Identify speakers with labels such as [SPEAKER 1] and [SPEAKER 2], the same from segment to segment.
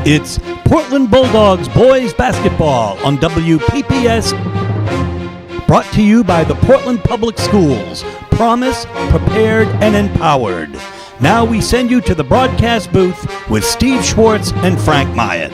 [SPEAKER 1] It's Portland Bulldogs boys basketball on WPPS, brought to you by the Portland Public Schools. Promise, prepared, and empowered. Now we send you to the broadcast booth with Steve Schwartz and Frank Myatt.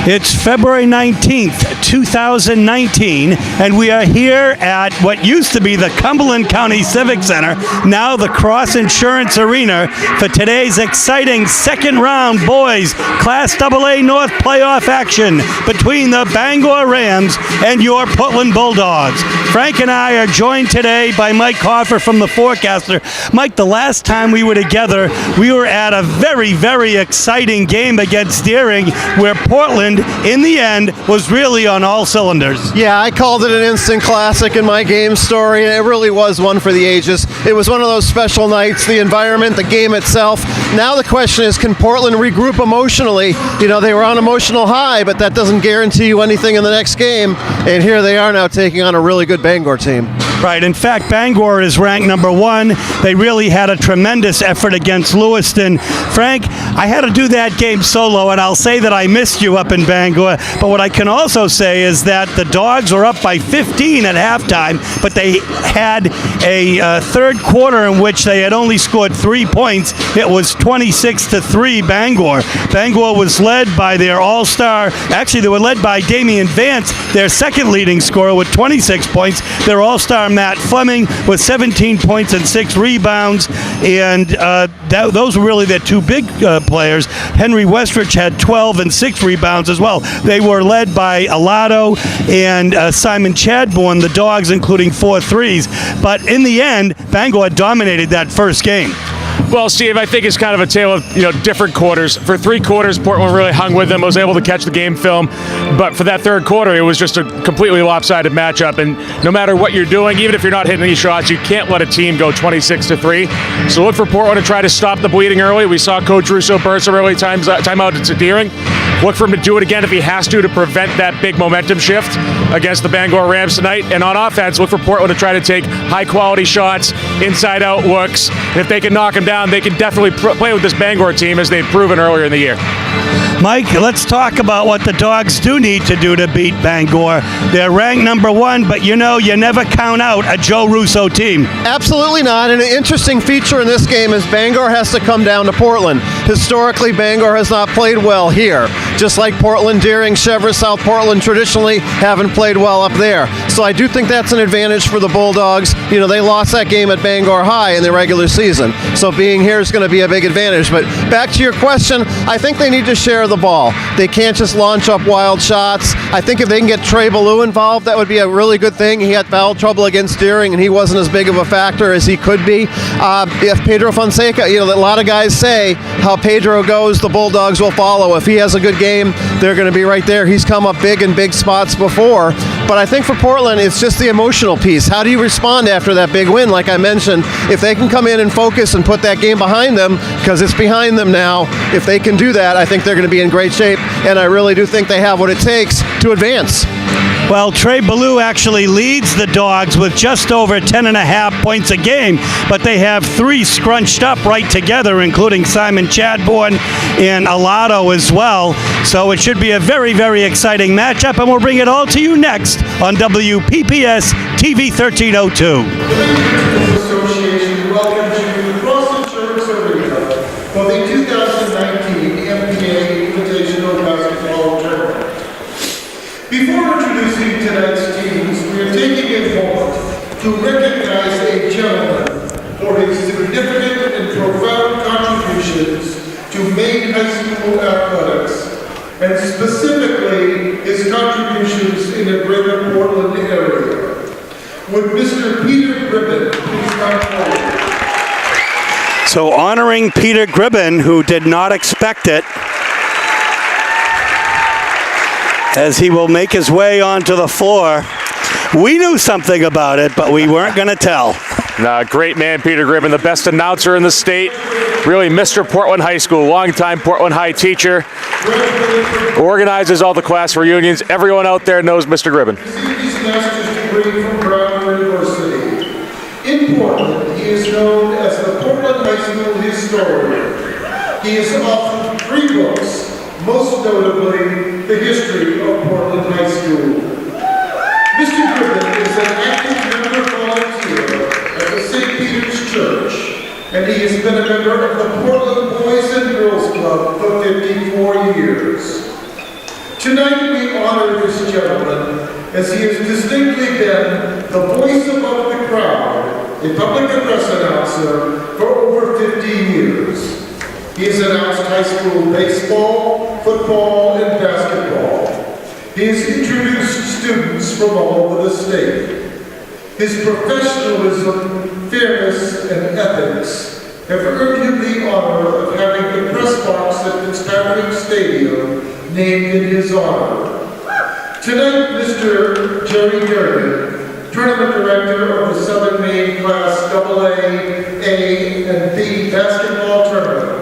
[SPEAKER 1] It's February 19th, 2019, and we are here at what used to be the Cumberland County Civic Center, now the Cross Insurance Arena, for today's exciting second round boys Class AA North playoff action between the Bangor Rams and your Portland Bulldogs. Frank and I are joined today by Mike Hoffer from The Forecaster. Mike, the last time we were together, we were at a very, very exciting game against Deering, where Portland, in the end, was really on all cylinders.
[SPEAKER 2] Yeah, I called it an instant classic in my game story, and it really was one for the ages. It was one of those special nights, the environment, the game itself. Now the question is, can Portland regroup emotionally? You know, they were on emotional high, but that doesn't guarantee you anything in the next game. And here they are now taking on a really good Bangor team.
[SPEAKER 1] Right. In fact, Bangor is ranked number 1. They really had a tremendous effort against Lewiston. Frank, I had to do that game solo, and I'll say that I missed you up in Bangor. But what I can also say is that the Dogs were up by 15 at halftime, but they had a third quarter in which they had only scored 3 points. It was 26-3 Bangor. Bangor was led by their all-star. Actually, they were led by Damian Vance, their second leading scorer, with 26 points. Their all-star Matt Fleming with 17 points and 6 rebounds, and those were really their two big players. Henry Westrich had 12 and 6 rebounds as well. They were led by Alado and Simon Chadbourne, the Dogs, including 4 threes. But in the end, Bangor dominated that first game.
[SPEAKER 3] Well, Steve, I think it's kind of a tale of different quarters. For 3 quarters, Portland really hung with them, was able to catch the game film. But for that third quarter, it was just a completely lopsided matchup. And no matter what you're doing, even if you're not hitting any shots, you can't let a team go 26-3. So look for Portland to try to stop the bleeding early. We saw Coach Russo burn some early timeout at Deering. Look for him to do it again if he has to prevent that big momentum shift against the Bangor Rams tonight. And on offense, look for Portland to try to take high-quality shots, inside-out looks. And if they can knock them down, they can definitely play with this Bangor team, as they've proven earlier in the year.
[SPEAKER 1] Mike, let's talk about what the Dogs do need to do to beat Bangor. They're ranked number 1, but you never count out a Joe Russo team.
[SPEAKER 2] Absolutely not. And an interesting feature in this game is Bangor has to come down to Portland. Historically, Bangor has not played well here. Just like Portland, Deering, Chevron, South Portland traditionally haven't played well up there. So I do think that's an advantage for the Bulldogs. They lost that game at Bangor High in the regular season. So being here is going to be a big advantage. But back to your question, I think they need to share the ball. They can't just launch up wild shots. I think if they can get Trey Ballou involved, that would be a really good thing. He had foul trouble against Deering, and he wasn't as big of a factor as he could be. If Pedro Fonseca, a lot of guys say how Pedro goes, the Bulldogs will follow. If he has a good game, they're going to be right there. He's come up big in big spots before. But I think for Portland, it's just the emotional piece. How do you respond after that big win? Like I mentioned, if they can come in and focus and put that game behind them, because it's behind them now, if they can do that, I think they're going to be in great shape, and I really do think they have what it takes to advance.
[SPEAKER 1] Well, Trey Ballou actually leads the Dogs with just over 10.5 points a game, but they have 3 scrunched up right together, including Simon Chadbourne and Alado as well. So it should be a very, very exciting matchup, and we'll bring it all to you next on WPPS TV 1302.
[SPEAKER 4] Association welcomes you to the Cross Insurance Arena for the 2019 MPA Invitational Basketball Tournament. Before introducing tonight's teams, we are taking a moment to recognize a gentleman for his significant and profound contributions to Maine high school athletics, and specifically his contributions in the greater Portland area. Would Mr. Peter Gribben please come forward?
[SPEAKER 1] So honoring Peter Gribben, who did not expect it, as he will make his way onto the floor. We knew something about it, but we weren't going to tell.
[SPEAKER 3] Great man, Peter Gribben, the best announcer in the state. Really Mr. Portland High School, longtime Portland High teacher. Organizes all the class reunions. Everyone out there knows Mr. Gribben.
[SPEAKER 4] His master's degree from Brown University. In Portland, he is known as the Portland High School historian. He has authored 3 books, most notably The History of Portland High School. Mr. Griffin is an active member volunteer at the St. Peter's Church, and he has been a member of the Portland Boys and Girls Club for 54 years. Tonight we honor this gentleman as he has distinctly been the voice above the crowd, a public address announcer for over 50 years. He has announced high school baseball, football, and basketball. He has introduced students from all over the state. His professionalism, fairness, and ethics have earned him the honor of having the press box at Fitzpatrick Stadium named in his honor. Tonight, Mr. Jerry Durden, Tournament Director of the Southern Maine Class AA, A, and B basketball tournament,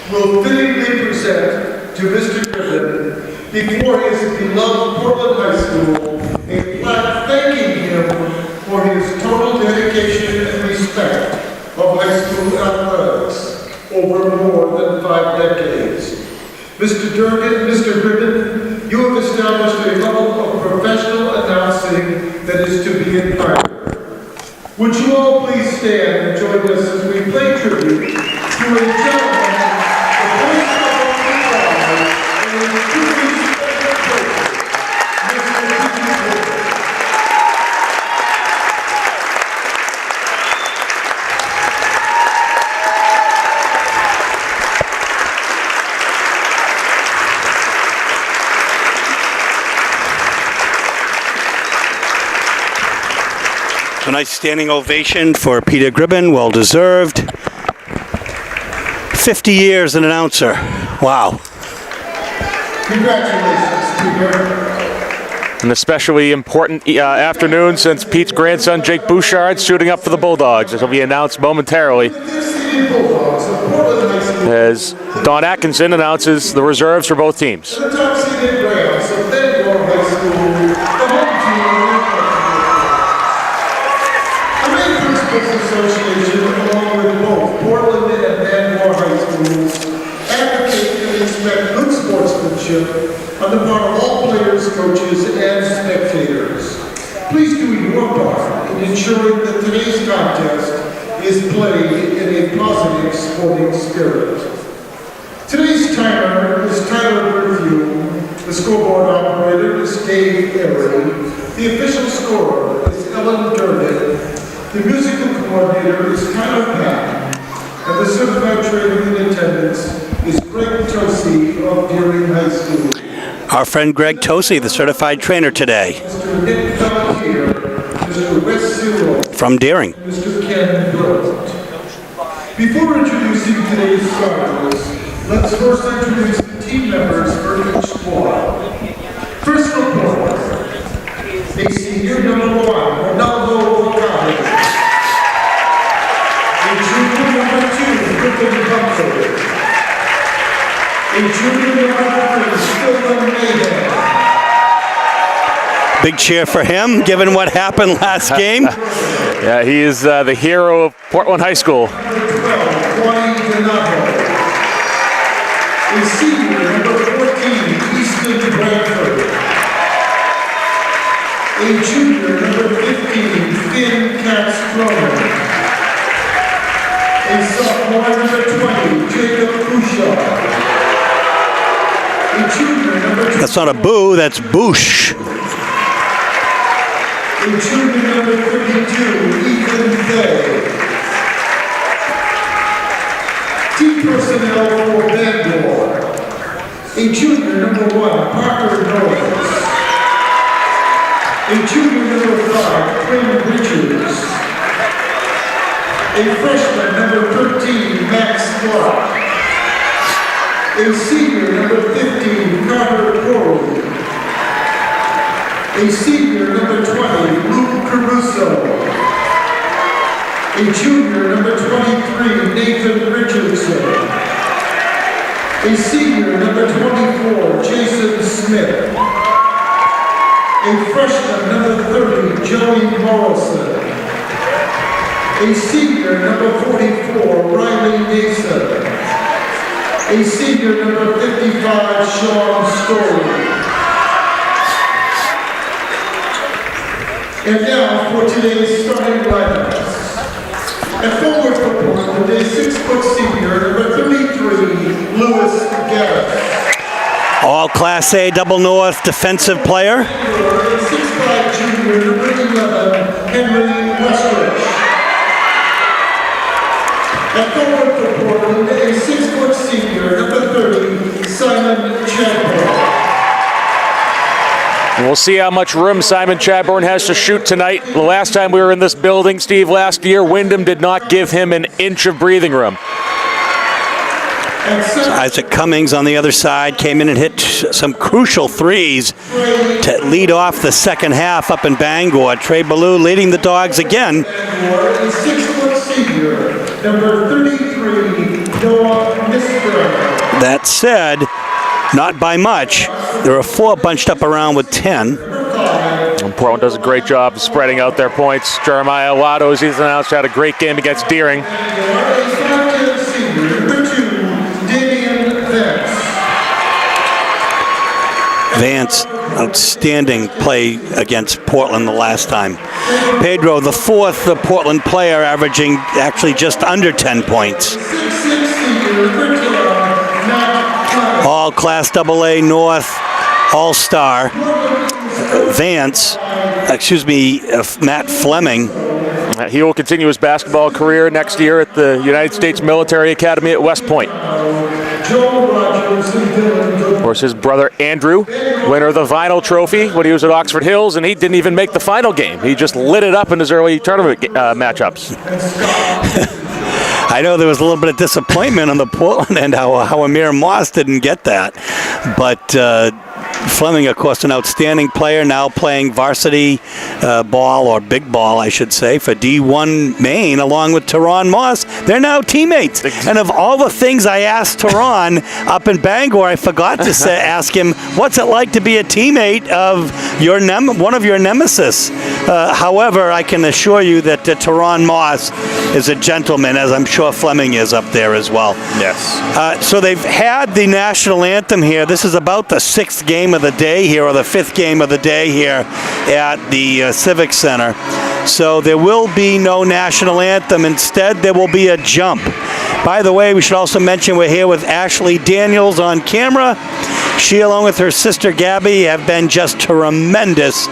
[SPEAKER 4] will fittingly present to Mr. Griffin before his beloved Portland High School a plaque thanking him for his total dedication and respect of high school athletics over more than 5 decades. Mr. Durden, Mr. Griffin, you have established a level of professional announcing that is to be admired. Would you all please stand and join us as we play tribute to a gentleman, the voice of the crowd, and a truly special person, Mr. Griffin.
[SPEAKER 1] A nice standing ovation for Peter Gribbin, well deserved. 50 years an announcer. Wow.
[SPEAKER 4] Congratulations, Peter.
[SPEAKER 3] An especially important afternoon since Pete's grandson Jake Bouchard's shooting up for the Bulldogs. It will be announced momentarily as Don Atkinson announces the reserves for both teams.
[SPEAKER 4] The top-seeded Rams of Bangor High School, the home team of the Maine Principals Association, along with both Portland and Bangor High Schools, advocate and expect good sportsmanship on the part of all players, coaches, and spectators. Please do your part in ensuring that today's contest is played in a positive sporting spirit. Today's timer is Tyler Berthew, the scoreboard operator is Dave Airy, the official scorer is Ellen Durden, the musical coordinator is Tyler Patton, and the certified trainer in attendance is Greg Tosi of Deering High School.
[SPEAKER 1] Our friend Greg Tosi, the certified trainer today.
[SPEAKER 4] Mr. Nick Pelletier, Mr. Wes Zero,
[SPEAKER 1] From Deering.
[SPEAKER 4] Mr. Ken Burt. Before introducing today's starters, let's first introduce the team members for each squad. First for Portland, a senior number 1, Ronaldo Ocado. A junior number 2, Griffin Comfort. A junior number 3, Stillman Mayhem.
[SPEAKER 1] Big cheer for him, given what happened last game.
[SPEAKER 3] Yeah, he is the hero of Portland High School.
[SPEAKER 4] Number 12, Juan Donato. A senior, number 14, Easton Bradford. A junior, number 15, Finn Katz-Cronin. A sophomore, number 20, Jacob Bouchard. A junior, number 20.
[SPEAKER 1] That's not a boo, that's boosh.
[SPEAKER 4] A junior number 32, Ethan Day. Team personnel for Bangor. A junior number 1, Parker Norris. A junior number 5, Quinn Richards. A freshman number 13, Max Clark. A senior number 15, Carter Corey. A senior, number 20, Luke Caruso. A junior, number 23, Nathan Richardson. A senior, number 24, Jason Smith. A freshman, number 30, Joey Morrison. A senior, number 44, Riley Mason. A a senior, number 55, Sean Story. And now for today's starting lineups. At forward for Portland, a 6-foot senior, number 33, Lewis Garrett.
[SPEAKER 1] All Class A Double North defensive player.
[SPEAKER 4] A 6'5" junior, number 11, Henry Westridge. At forward for Portland, a 6-foot senior, number 30, Simon Chadbourne.
[SPEAKER 3] We'll see how much room Simon Chadbourne has to shoot tonight. The last time we were in this building, Steve, last year, Wyndham did not give him an inch of breathing room.
[SPEAKER 1] Isaac Cummings on the other side came in and hit some crucial threes to lead off the second half up in Bangor. Trey Ballou leading the Dogs again.
[SPEAKER 4] A 6-foot senior, number 33, Noah Misburn.
[SPEAKER 1] That said, not by much. There are 4 bunched up around with 10.
[SPEAKER 3] And Portland does a great job of spreading out their points. Jeremiah Wato, as he's announced, had a great game against Deering.
[SPEAKER 4] A 5'10" senior, number 2, Damian Vance.
[SPEAKER 1] Vance, outstanding play against Portland the last time. Pedro, the 4th Portland player, averaging actually just under 10 points.
[SPEAKER 4] 6'6" senior, number 10, Matt Clark.
[SPEAKER 1] All Class AA North All-Star. Matt Fleming.
[SPEAKER 3] He will continue his basketball career next year at the United States Military Academy at West Point. Of course, his brother Andrew, winner of the Vinyl Trophy when he was at Oxford Hills, and he didn't even make the final game. He just lit it up in his early tournament matchups.
[SPEAKER 1] I know there was a little bit of disappointment on the Portland end how Amir Moss didn't get that. But Fleming, of course, an outstanding player, now playing varsity ball, or big ball, I should say, for D1 Maine, along with Teron Moss. They're now teammates. And of all the things I asked Teron up in Bangor, I forgot to ask him, what's it like to be a teammate of one of your nemesis? However, I can assure you that Teron Moss is a gentleman, as I'm sure Fleming is up there as well.
[SPEAKER 3] Yes.
[SPEAKER 1] So they've had the national anthem here. This is about the 6th game of the day here, or the 5th game of the day here at the Civic Center. So there will be no national anthem. Instead, there will be a jump. By the way, we should also mention we're here with Ashley Daniels on camera. She, along with her sister Gabby, have been just tremendous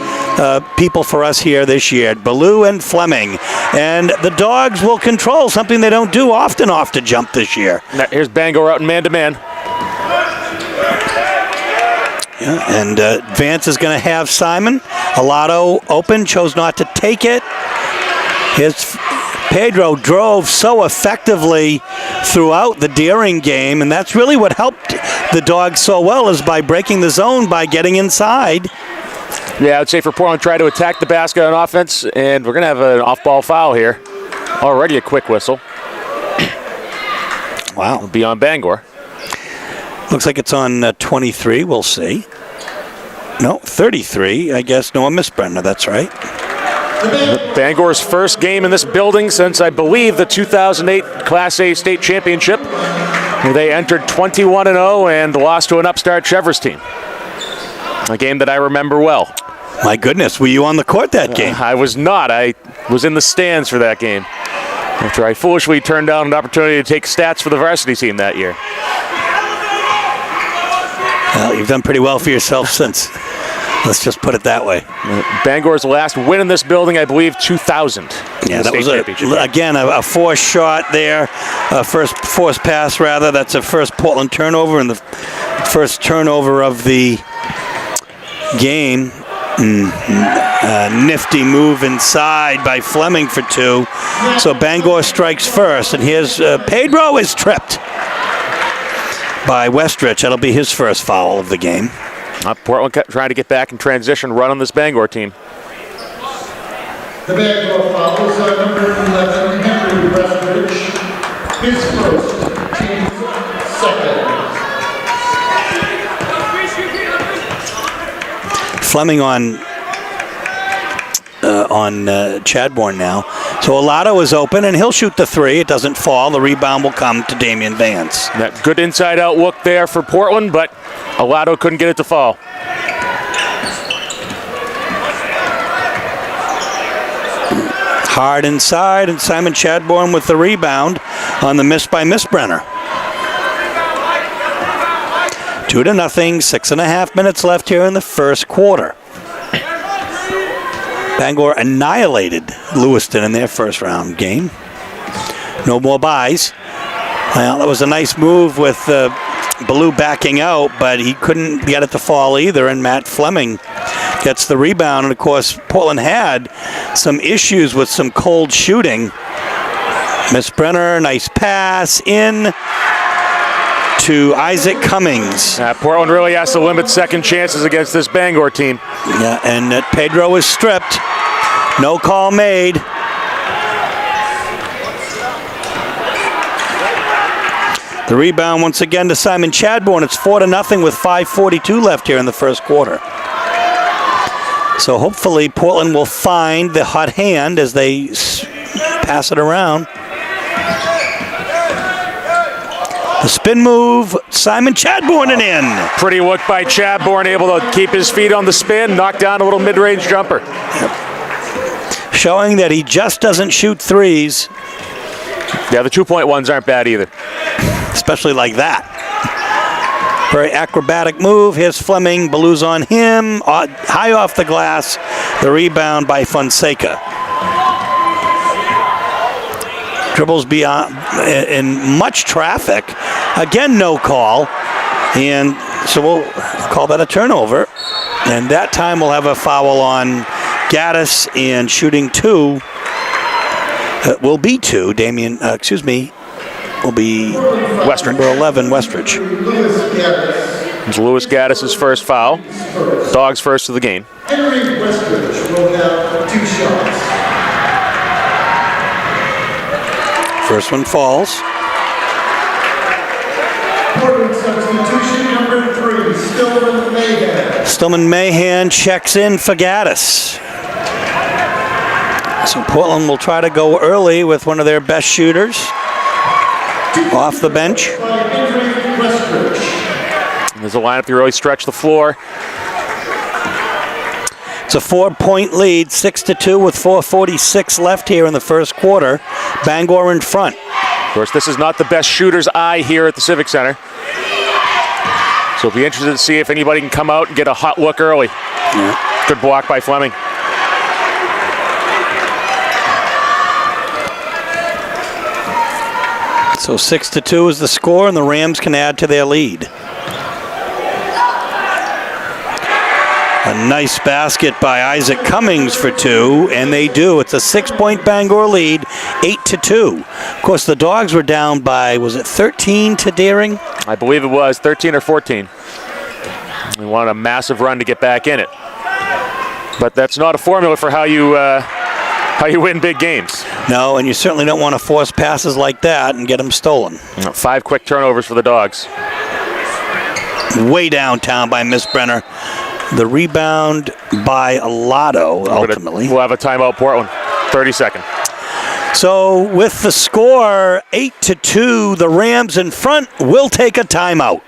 [SPEAKER 1] people for us here this year. Ballou and Fleming. And the Dogs will control something they don't do often off to jump this year.
[SPEAKER 3] Now, here's Bangor out in man-to-man.
[SPEAKER 1] Yeah, and Vance is going to have Simon. Alato open, chose not to take it. Pedro drove so effectively throughout the Deering game, and that's really what helped the Dogs so well, is by breaking the zone, by getting inside.
[SPEAKER 3] Yeah, I would say for Portland, try to attack the basket on offense, and we're going to have an off-ball foul here. Already a quick whistle.
[SPEAKER 1] Wow.
[SPEAKER 3] It'll be on Bangor.
[SPEAKER 1] Looks like it's on 23. We'll see. No, 33. I guess Noah Misbrenner. That's right.
[SPEAKER 3] Bangor's first game in this building since, I believe, the 2008 Class A state championship, where they entered 21-0 and lost to an upstart Chevrolet team. A game that I remember well.
[SPEAKER 1] My goodness, were you on the court that game?
[SPEAKER 3] I was not. I was in the stands for that game, after I foolishly turned down an opportunity to take stats for the varsity team that year.
[SPEAKER 1] Well, you've done pretty well for yourself since. Let's just put it that way.
[SPEAKER 3] Bangor's last win in this building, I believe, 2000.
[SPEAKER 1] Yeah, that was, again, a forced shot there. First forced pass, rather. That's a first Portland turnover, and the first turnover of the game. Nifty move inside by Fleming for 2. So Bangor strikes first, and here's Pedro is tripped by Westridge. That'll be his first foul of the game.
[SPEAKER 3] Portland trying to get back in transition, run on this Bangor team.
[SPEAKER 4] The Bangor foul is on number 11, Henry Westridge. His first, team's second.
[SPEAKER 1] Fleming on Chadbourne now. So Alato is open, and he'll shoot the three. It doesn't fall. The rebound will come to Damian Vance.
[SPEAKER 3] That good inside-out look there for Portland, but Alato couldn't get it to fall.
[SPEAKER 1] Hard inside, and Simon Chadbourne with the rebound on the miss by Misbrenner. 2-0, 6.5 minutes left here in the first quarter. Bangor annihilated Lewiston in their first round game. No more buys. Well, that was a nice move with Ballou backing out, but he couldn't get it to fall either, and Matt Fleming gets the rebound. And of course, Portland had some issues with some cold shooting. Misbrenner, nice pass in to Isaac Cummings.
[SPEAKER 3] Portland really has to limit second chances against this Bangor team.
[SPEAKER 1] Yeah, and Pedro is stripped. No call made. The rebound once again to Simon Chadbourne. It's 4-0 with 5:42 left here in the first quarter. So hopefully Portland will find the hot hand as they pass it around. The spin move, Simon Chadbourne and in.
[SPEAKER 3] Pretty look by Chadbourne, able to keep his feet on the spin, knock down a little mid-range jumper.
[SPEAKER 1] Yep. Showing that he just doesn't shoot threes.
[SPEAKER 3] Yeah, the 2-point ones aren't bad either.
[SPEAKER 1] Especially like that. Very acrobatic move. Here's Fleming. Ballou's on him. High off the glass. The rebound by Fonseca. Dribbles beyond in much traffic. Again, no call. And so we'll call that a turnover. And that time we'll have a foul on Gaddis, and shooting two will be two. Will be
[SPEAKER 3] Westridge.
[SPEAKER 1] Number 11, Westridge.
[SPEAKER 3] It's Lewis Gaddis' first foul. Dogs first of the game.
[SPEAKER 4] Henry Westridge will have 2 shots.
[SPEAKER 1] First one falls.
[SPEAKER 4] Portland substitution number 3, Stillman Mahan.
[SPEAKER 1] Stillman Mahan checks in for Gaddis. So Portland will try to go early with one of their best shooters off the bench.
[SPEAKER 3] There's a lineup to really stretch the floor.
[SPEAKER 1] It's a 4-point lead, 6-2 with 4:46 left here in the first quarter. Bangor in front.
[SPEAKER 3] Of course, this is not the best shooter's eye here at the Civic Center. So it'll be interested to see if anybody can come out and get a hot look early.
[SPEAKER 1] Yeah.
[SPEAKER 3] Good block by Fleming.
[SPEAKER 1] So 6-2 is the score, and the Rams can add to their lead. A nice basket by Isaac Cummings for 2, and they do. It's a 6-point Bangor lead, 8-2. Of course, the Dogs were down by, was it 13 to Deering?
[SPEAKER 3] I believe it was 13 or 14. We wanted a massive run to get back in it. But that's not a formula for how you win big games.
[SPEAKER 1] No, and you certainly don't want to force passes like that and get them stolen.
[SPEAKER 3] 5 quick turnovers for the Dogs.
[SPEAKER 1] Way downtown by Misbrenner. The rebound by Alato, ultimately.
[SPEAKER 3] We'll have a timeout, Portland. 30 seconds.
[SPEAKER 1] So with the score 8-2, the Rams in front will take a timeout.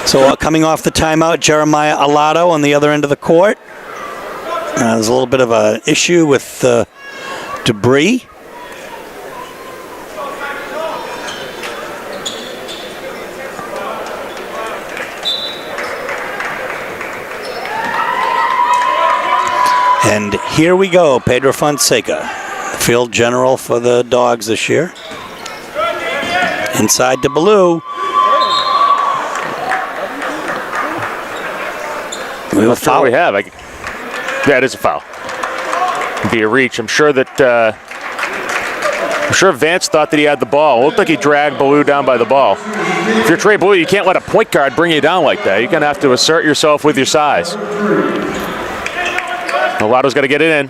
[SPEAKER 1] So coming off the timeout, Jeremiah Alato on the other end of the court. There's a little bit of an issue with debris. And here we go, Pedro Fonseca, field general for the Dogs this year. Inside to Ballou. We have a foul.
[SPEAKER 3] We have. That is a foul. It'd be a reach. I'm sure Vance thought that he had the ball. It looked like he dragged Ballou down by the ball. If you're Trey Ballou, you can't let a point guard bring you down like that. You're going to have to assert yourself with your size. Alato's got to get it in.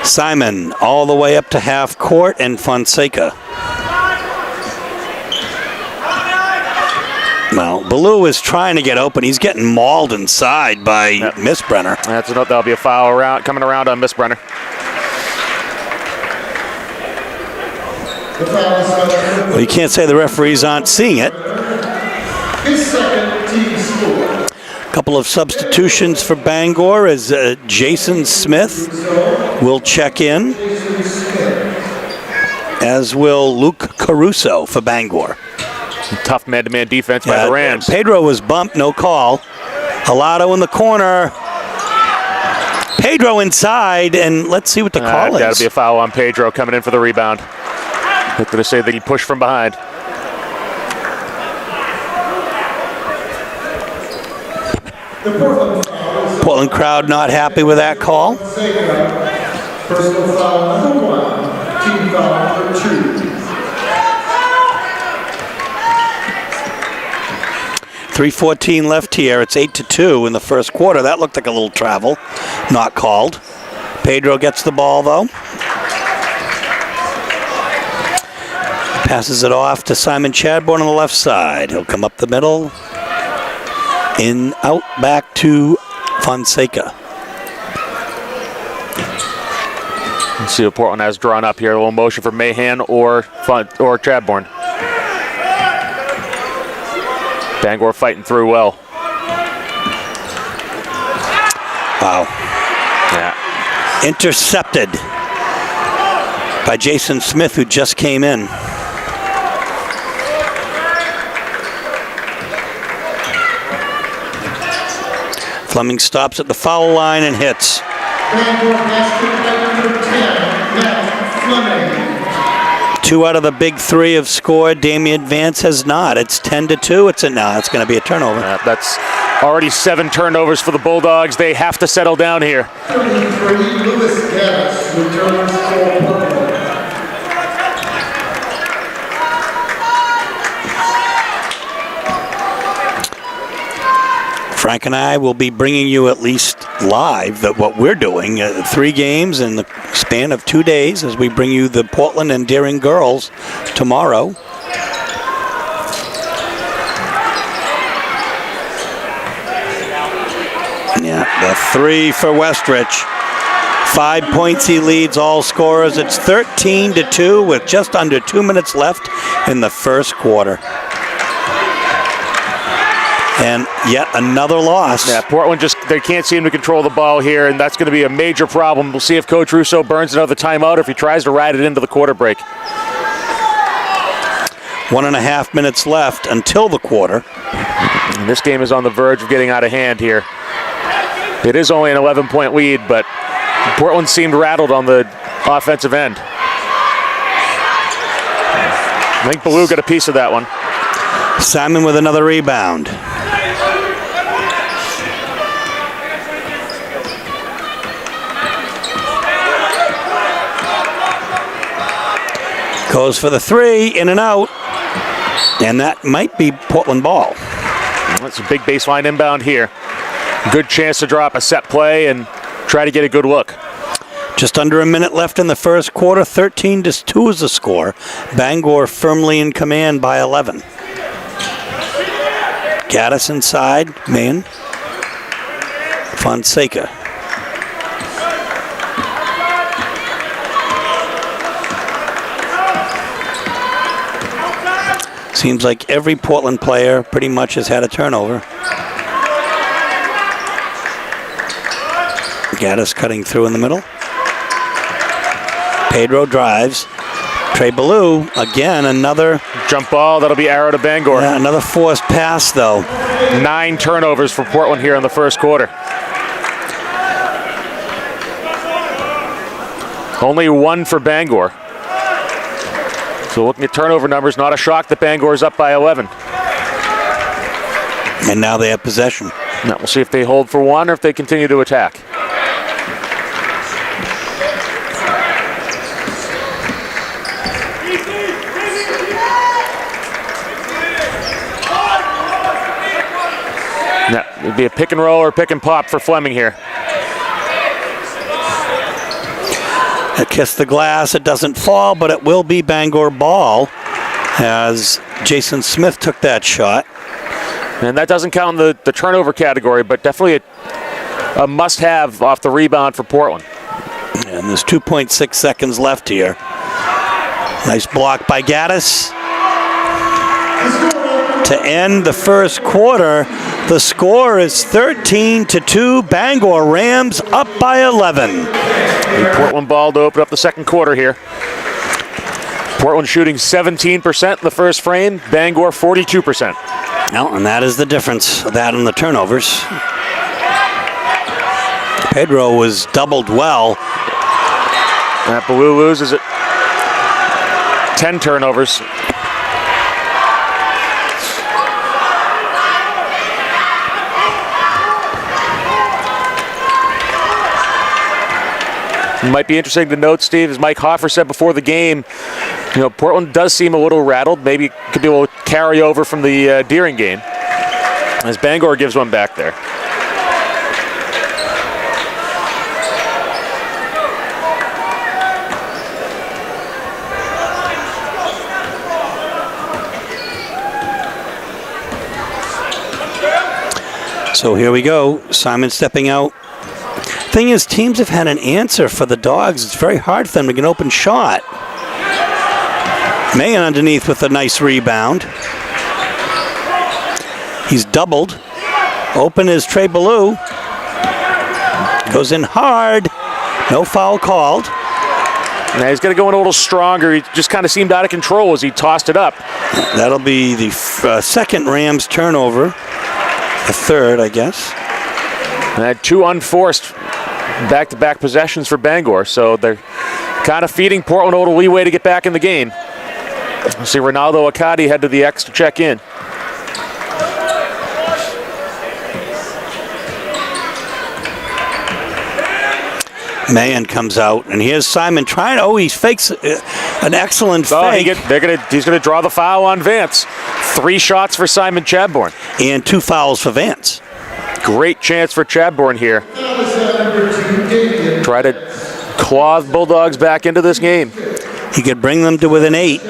[SPEAKER 1] Simon all the way up to half court, and Fonseca. Well, Ballou is trying to get open. He's getting mauled inside by Miss Brenner.
[SPEAKER 3] That'll be a foul coming around on Miss Brenner.
[SPEAKER 1] Well, you can't say the referees aren't seeing it.
[SPEAKER 4] His second team score.
[SPEAKER 1] Couple of substitutions for Bangor as Jason Smith will check in, as will Luke Caruso for Bangor.
[SPEAKER 3] Tough man-to-man defense by the Rams.
[SPEAKER 1] Pedro was bumped, no call. Alado in the corner. Pedro inside, and let's see what the call is.
[SPEAKER 3] That'll be a foul on Pedro coming in for the rebound. They're going to say that he pushed from behind.
[SPEAKER 1] Portland crowd not happy with that call.
[SPEAKER 4] Personal foul number 1, team foul number 2.
[SPEAKER 1] 3:14 left here. It's 8-2 in the first quarter. That looked like a little travel. Not called. Pedro gets the ball, though. Passes it off to Simon Chadbourne on the left side. He'll come up the middle. In, out, back to Fonseca.
[SPEAKER 3] Let's see what Portland has drawn up here. A little motion for Mahan or Chadbourne. Bangor fighting through well.
[SPEAKER 1] Wow.
[SPEAKER 3] Yeah.
[SPEAKER 1] Intercepted by Jason Smith, who just came in. Fleming stops at the foul line and hits.
[SPEAKER 4] Bangor basket number 10, Matt Fleming.
[SPEAKER 1] 2 out of the big 3 have scored. Damian Vance has not. It's 10-2. It's going to be a turnover.
[SPEAKER 3] That's already 7 turnovers for the Bulldogs. They have to settle down here.
[SPEAKER 4] 33, Lewis Gaddis returns for Portland.
[SPEAKER 1] Frank and I will be bringing you at least live what we're doing, 3 games in the span of 2 days as we bring you the Portland and Deering girls tomorrow. Yeah, the 3 for Westrich. 5 points he leads all scorers. It's 13-2 with just under 2 minutes left in the first quarter. And yet another loss.
[SPEAKER 3] Yeah, Portland they can't seem to control the ball here, and that's going to be a major problem. We'll see if Coach Russo burns another timeout or if he tries to ride it into the quarter break.
[SPEAKER 1] 1.5 minutes left until the quarter.
[SPEAKER 3] And this game is on the verge of getting out of hand here. It is only an 11-point lead, but Portland seemed rattled on the offensive end. I think Ballou got a piece of that one.
[SPEAKER 1] Simon with another rebound. Goes for the 3, in and out. And that might be Portland ball.
[SPEAKER 3] That's a big baseline inbound here. Good chance to drop a set play and try to get a good look.
[SPEAKER 1] Just under a minute left in the first quarter. 13-2 is the score. Bangor firmly in command by 11. Gaddis inside, Maine. Fonseca. Seems like every Portland player pretty much has had a turnover. Gaddis cutting through in the middle. Pedro drives. Trey Ballou, again, another
[SPEAKER 3] jump ball. That'll be arrow to Bangor.
[SPEAKER 1] Yeah, another forced pass, though.
[SPEAKER 3] 9 turnovers for Portland here in the first quarter. Only 1 for Bangor. So looking at turnover numbers, not a shock that Bangor is up by 11.
[SPEAKER 1] And now they have possession.
[SPEAKER 3] Now we'll see if they hold for 1 or if they continue to attack. Now, it'd be a pick and roll or pick and pop for Fleming here.
[SPEAKER 1] It kissed the glass. It doesn't fall, but it will be Bangor ball as Jason Smith took that shot.
[SPEAKER 3] And that doesn't count in the turnover category, but definitely a must-have off the rebound for Portland.
[SPEAKER 1] And there's 2.6 seconds left here. Nice block by Gaddis. To end the first quarter, the score is 13-2. Bangor Rams up by 11.
[SPEAKER 3] And Portland ball to open up the second quarter here. Portland shooting 17% in the first frame, Bangor 42%.
[SPEAKER 1] No, and that is the difference, that and the turnovers. Pedro was doubled well.
[SPEAKER 3] That Blue loses it. 10 turnovers. It might be interesting to note, Steve, as Mike Hoffer said before the game, Portland does seem a little rattled. Maybe it could be a little carry over from the Deering game, as Bangor gives one back there.
[SPEAKER 1] So here we go. Simon stepping out. Thing is, teams have had an answer for the Dogs. It's very hard for them to get an open shot. Maine underneath with a nice rebound. He's doubled. Open is Trey Ballou. Goes in hard. No foul called.
[SPEAKER 3] Now he's going to go in a little stronger. He just kind of seemed out of control as he tossed it up.
[SPEAKER 1] That'll be the second Rams turnover. The third, I guess.
[SPEAKER 3] And had two unforced back-to-back possessions for Bangor, so they're kind of feeding Portland a little leeway to get back in the game. We'll see Ronaldo Acadi head to the X to check in.
[SPEAKER 1] Mahan comes out, and here's Simon trying. Oh, he fakes an excellent fake.
[SPEAKER 3] He's going to draw the foul on Vance. 3 shots for Simon Chadbourne.
[SPEAKER 1] And 2 fouls for Vance.
[SPEAKER 3] Great chance for Chadbourne here. Try to claw the Bulldogs back into this game.
[SPEAKER 1] He could bring them to within 8.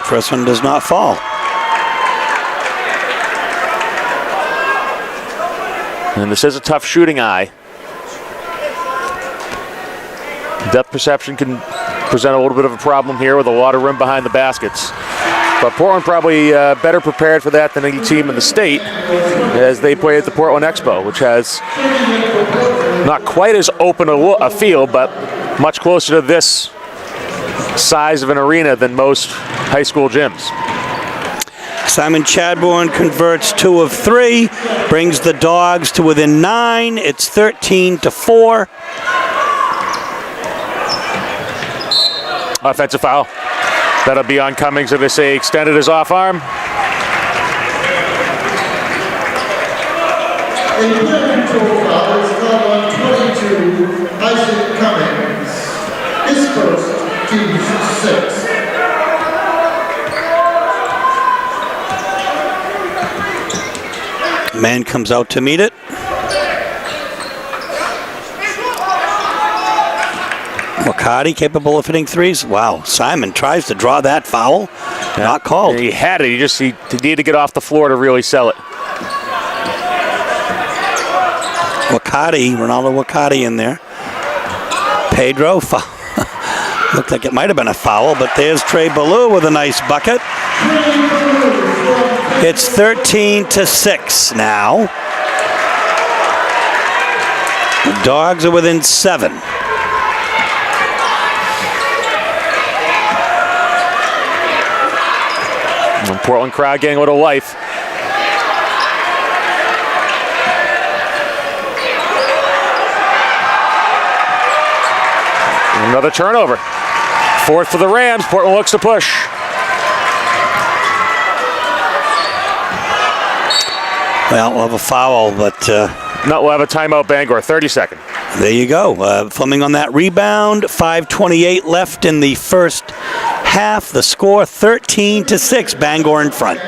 [SPEAKER 1] First one does not fall.
[SPEAKER 3] And this is a tough shooting eye. Depth perception can present a little bit of a problem here with a lot of room behind the baskets. But Portland probably better prepared for that than any team in the state as they play at the Portland Expo, which has not quite as open a field, but much closer to this size of an arena than most high school gyms.
[SPEAKER 1] Simon Chadbourne converts 2 of 3, brings the Dogs to within 9. It's 13-4.
[SPEAKER 3] Offensive foul. That'll be on Cummings if they say extended his off arm.
[SPEAKER 4] A player control foul is called on 22, Isaac Cummings. His first, team 6.
[SPEAKER 1] Man comes out to meet it. Wakati capable of hitting 3s. Wow, Simon tries to draw that foul. Yeah. Not called.
[SPEAKER 3] He had it. He needed to get off the floor to really sell it.
[SPEAKER 1] Ronaldo Wakati in there. Pedro, looked like it might have been a foul, but there's Trey Ballou with a nice bucket. It's 13-6 now. The Dogs are within 7.
[SPEAKER 3] And Portland crowd getting a little life. Another turnover. 4th for the Rams. Portland looks to push.
[SPEAKER 1] Well, we'll have a foul, but...
[SPEAKER 3] No, we'll have a timeout, Bangor. 30 seconds.
[SPEAKER 1] There you go. Fleming on that rebound. 5:28 left in the first half. The score 13-6. Bangor in front.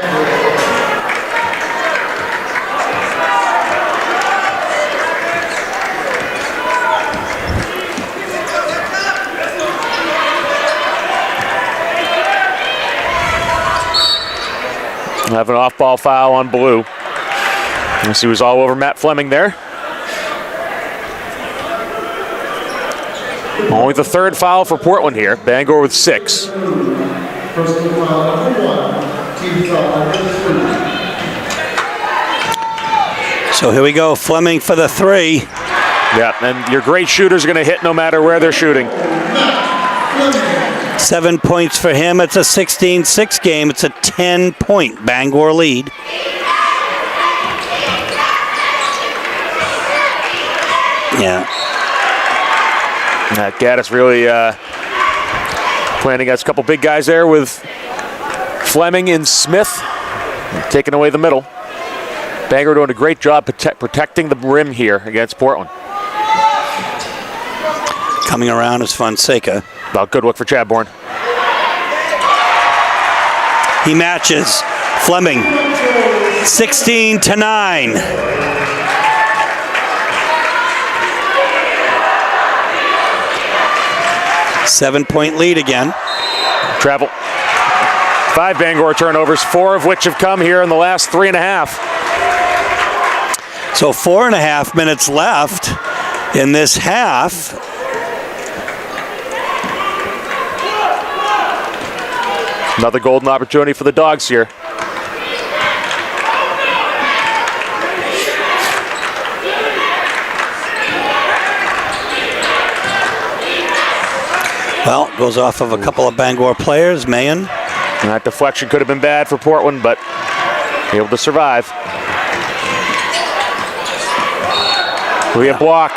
[SPEAKER 3] have an off-ball foul on blue. Yes, he was all over Matt Fleming there. Only the third foul for Portland here. Bangor with 6.
[SPEAKER 4] Personal foul number 1. Team foul number 3.
[SPEAKER 1] So here we go, Fleming for the 3.
[SPEAKER 3] Yeah, and your great shooters are going to hit no matter where they're shooting.
[SPEAKER 1] 7 points for him. It's a 16-6 game. It's a 10-point Bangor lead. Yeah.
[SPEAKER 3] Gaddis really playing against a couple big guys there with Fleming and Smith taking away the middle. Bangor doing a great job protecting the rim here against Portland.
[SPEAKER 1] Coming around is Fonseca.
[SPEAKER 3] Well, good look for Chadbourne.
[SPEAKER 1] He matches Fleming 16-9. Seven-point lead again.
[SPEAKER 3] Travel. 5 Bangor turnovers, 4 of which have come here in the last 3.5.
[SPEAKER 1] So 4.5 minutes left in this half.
[SPEAKER 3] Another golden opportunity for the Dogs here.
[SPEAKER 1] Well, goes off of a couple of Bangor players, Maine.
[SPEAKER 3] And that deflection could have been bad for Portland, but able to survive. We have block.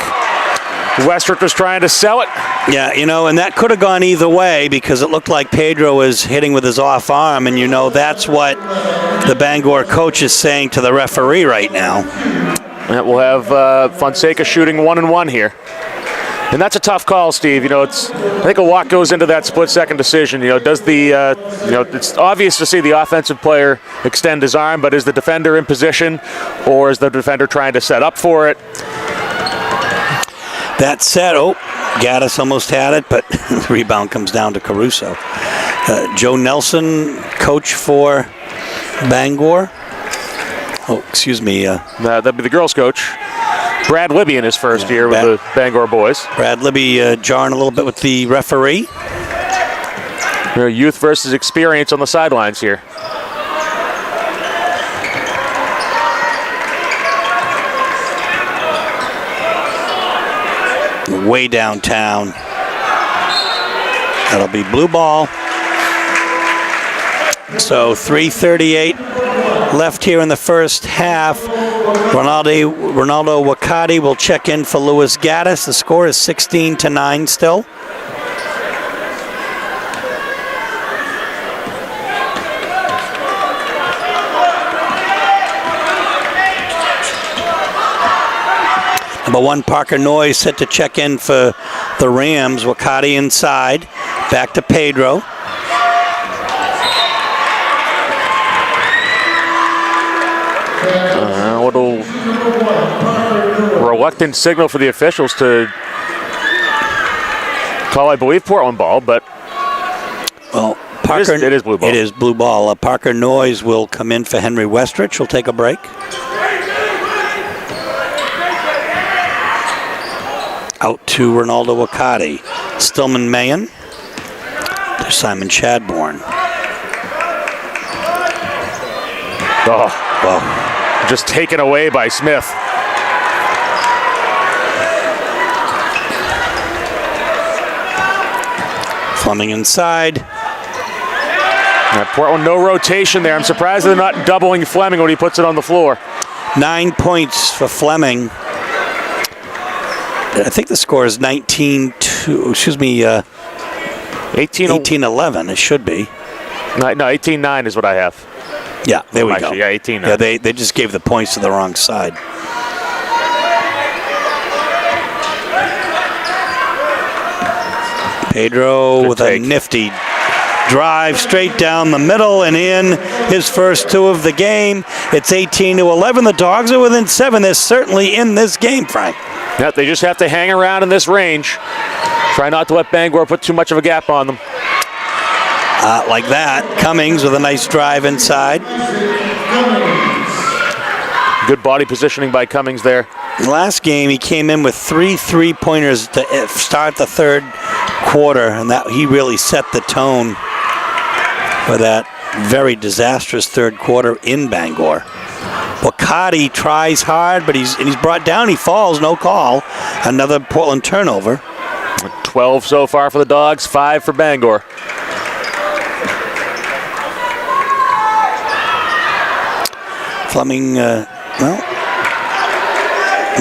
[SPEAKER 3] Westrick was trying to sell it.
[SPEAKER 1] Yeah, and that could have gone either way because it looked like Pedro was hitting with his off arm, and that's what the Bangor coach is saying to the referee right now.
[SPEAKER 3] And we'll have Fonseca shooting 1-1 here. And that's a tough call, Steve. I think a lot goes into that split-second decision. Does it's obvious to see the offensive player extend his arm, but is the defender in position, or is the defender trying to set up for it?
[SPEAKER 1] That said, Gaddis almost had it, but the rebound comes down to Caruso. Joe Nelson, coach for Bangor. Oh, excuse me.
[SPEAKER 3] That'd be the girls' coach. Brad Libby in his first year with the Bangor boys.
[SPEAKER 1] Brad Libby jarring a little bit with the referee.
[SPEAKER 3] Youth versus experience on the sidelines here.
[SPEAKER 1] Way downtown. That'll be blue ball. So 3:38 left here in the first half. Ronaldo Wakati will check in for Louis Gaddis. The score is 16-9 still. Number 1, Parker Noyes set to check in for the Rams. Wakati inside. Back to Pedro.
[SPEAKER 3] A little reluctant signal for the officials to call, I believe, Portland ball, but
[SPEAKER 1] well, Parker,
[SPEAKER 3] it is blue ball.
[SPEAKER 1] It is blue ball. Parker Noyes will come in for Henry Westrich. He'll take a break. Out to Ronaldo Wakati. Stillman Mayen. There's Simon Chadbourne.
[SPEAKER 3] Oh,
[SPEAKER 1] well,
[SPEAKER 3] just taken away by Smith.
[SPEAKER 1] Fleming inside.
[SPEAKER 3] Portland, no rotation there. I'm surprised they're not doubling Fleming when he puts it on the floor.
[SPEAKER 1] 9 points for Fleming. I think the score is 18-11. It should be.
[SPEAKER 3] No, 18-9 is what I have.
[SPEAKER 1] Yeah, there we go.
[SPEAKER 3] Yeah, 18-9.
[SPEAKER 1] Yeah, they just gave the points to the wrong side. Pedro with a nifty drive straight down the middle and in, his first 2 of the game. It's 18-11. The Dogs are within 7. They're certainly in this game, Frank.
[SPEAKER 3] Yeah, they just have to hang around in this range. Try not to let Bangor put too much of a gap on them.
[SPEAKER 1] Like that. Cummings with a nice drive inside.
[SPEAKER 3] Good body positioning by Cummings there.
[SPEAKER 1] Last game, he came in with 3 3-pointers to start the third quarter, and that he really set the tone for that very disastrous third quarter in Bangor. Wakati tries hard, but he's brought down. He falls, no call. Another Portland turnover.
[SPEAKER 3] 12 so far for the Dogs, 5 for Bangor.
[SPEAKER 1] Fleming,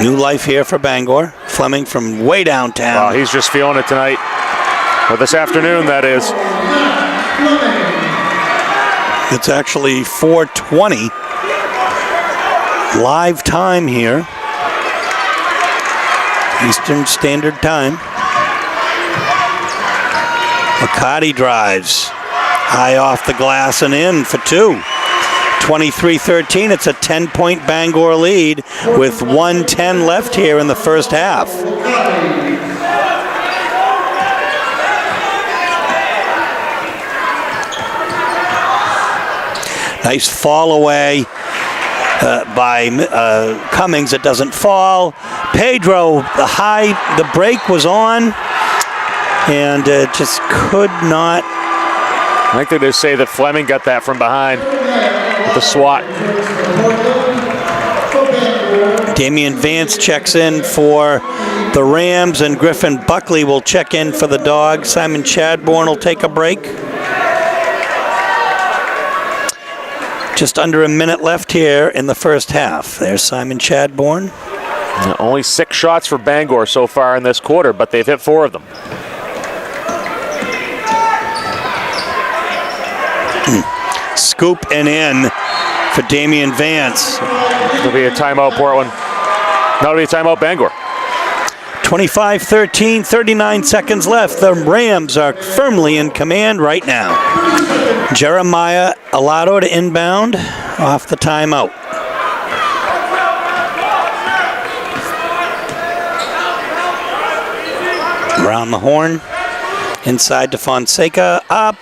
[SPEAKER 1] new life here for Bangor. Fleming from way downtown.
[SPEAKER 3] Wow, he's just feeling it tonight. Or this afternoon, that is.
[SPEAKER 1] It's actually 4:20. Live time here. Eastern Standard Time. Wakati drives. High off the glass and in for 2. 23-13. It's a 10-point Bangor lead with 1:10 left here in the first half. Nice fall away by Cummings. It doesn't fall. Pedro, the break was on and just could not.
[SPEAKER 3] I think they just say that Fleming got that from behind with the swat.
[SPEAKER 1] Damian Vance checks in for the Rams, and Griffin Buckley will check in for the Dogs. Simon Chadbourne will take a break. Just under a minute left here in the first half. There's Simon Chadbourne.
[SPEAKER 3] Only 6 shots for Bangor so far in this quarter, but they've hit 4 of them.
[SPEAKER 1] Scoop and in for Damian Vance.
[SPEAKER 3] It'll be a timeout, Portland. No, it'll be a timeout, Bangor.
[SPEAKER 1] 25-13, 39 seconds left. The Rams are firmly in command right now. Jeremiah Alado to inbound off the timeout. Around the horn, inside to Fonseca, up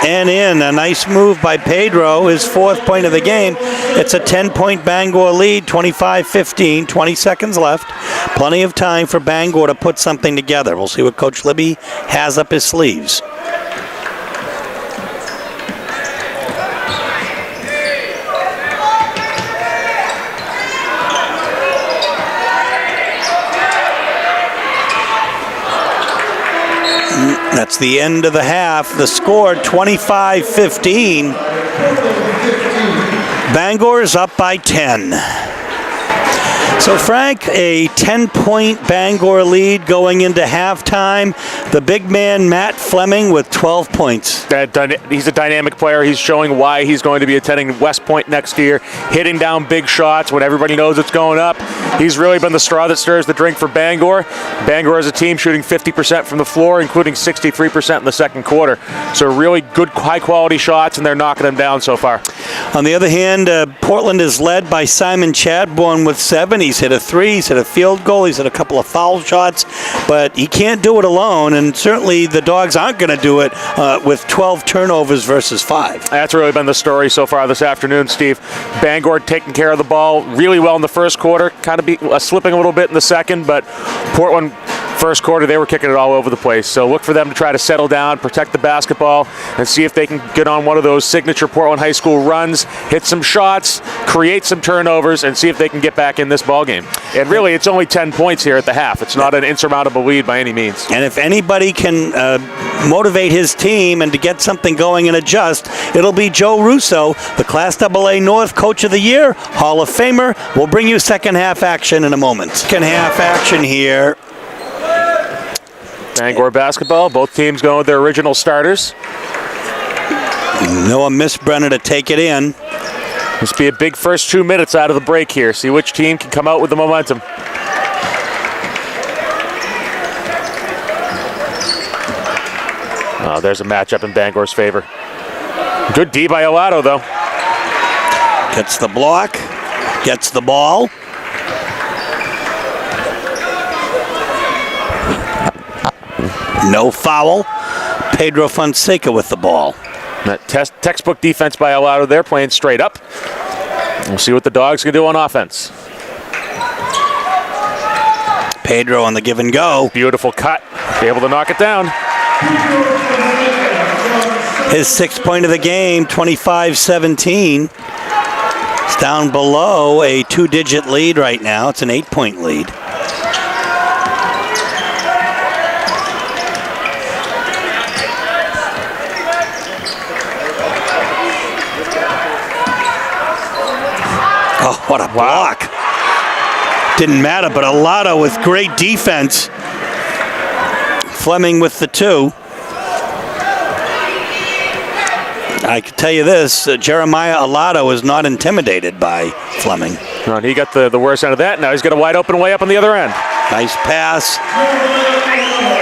[SPEAKER 1] and in. A nice move by Pedro, his 4th point of the game. It's a 10-point Bangor lead, 25-15, 20 seconds left. Plenty of time for Bangor to put something together. We'll see what Coach Libby has up his sleeves. That's the end of the half. The score, 25-15. Bangor is up by 10. So, Frank, a 10-point Bangor lead going into halftime. The big man, Matt Fleming, with 12 points.
[SPEAKER 3] He's a dynamic player. He's showing why he's going to be attending West Point next year, hitting down big shots when everybody knows it's going up. He's really been the straw that stirs the drink for Bangor. Bangor as a team shooting 50% from the floor, including 63% in the second quarter. So really good, high-quality shots, and they're knocking them down so far.
[SPEAKER 1] On the other hand, Portland is led by Simon Chadbourne with 7. He's hit a 3, he's hit a field goal, he's hit a couple of foul shots, but he can't do it alone, and certainly the Dogs aren't going to do it with 12 turnovers versus 5.
[SPEAKER 3] That's really been the story so far this afternoon, Steve. Bangor taking care of the ball really well in the first quarter, kind of slipping a little bit in the second, but Portland, first quarter, they were kicking it all over the place. So look for them to try to settle down, protect the basketball, and see if they can get on one of those signature Portland High School runs, hit some shots, create some turnovers, and see if they can get back in this ballgame. And really, it's only 10 points here at the half. It's not an insurmountable lead by any means.
[SPEAKER 1] And if anybody can motivate his team and to get something going and adjust, it'll be Joe Russo, the Class AA North Coach of the Year, Hall of Famer. We'll bring you second half action in a moment. Second half action here.
[SPEAKER 3] Bangor basketball, both teams going with their original starters.
[SPEAKER 1] Noah Misbrenner to take it in.
[SPEAKER 3] This will be a big first 2 minutes out of the break here. See which team can come out with the momentum. Oh, there's a matchup in Bangor's favor. Good D by Olato, though.
[SPEAKER 1] Gets the block, gets the ball. No foul. Pedro Fonseca with the ball.
[SPEAKER 3] That textbook defense by Alado. They're playing straight up. We'll see what the Dogs can do on offense.
[SPEAKER 1] Pedro on the give and go.
[SPEAKER 3] Beautiful cut. Be able to knock it down.
[SPEAKER 1] His 6th point of the game, 25-17. It's down below a 2-digit lead right now. It's an 8-point lead. Oh, what a block. Didn't matter, but Alado with great defense. Fleming with the 2. I can tell you this, Jeremiah Alado is not intimidated by Fleming.
[SPEAKER 3] No, and he got the worst end of that. Now he's got a wide open way up on the other end.
[SPEAKER 1] Nice pass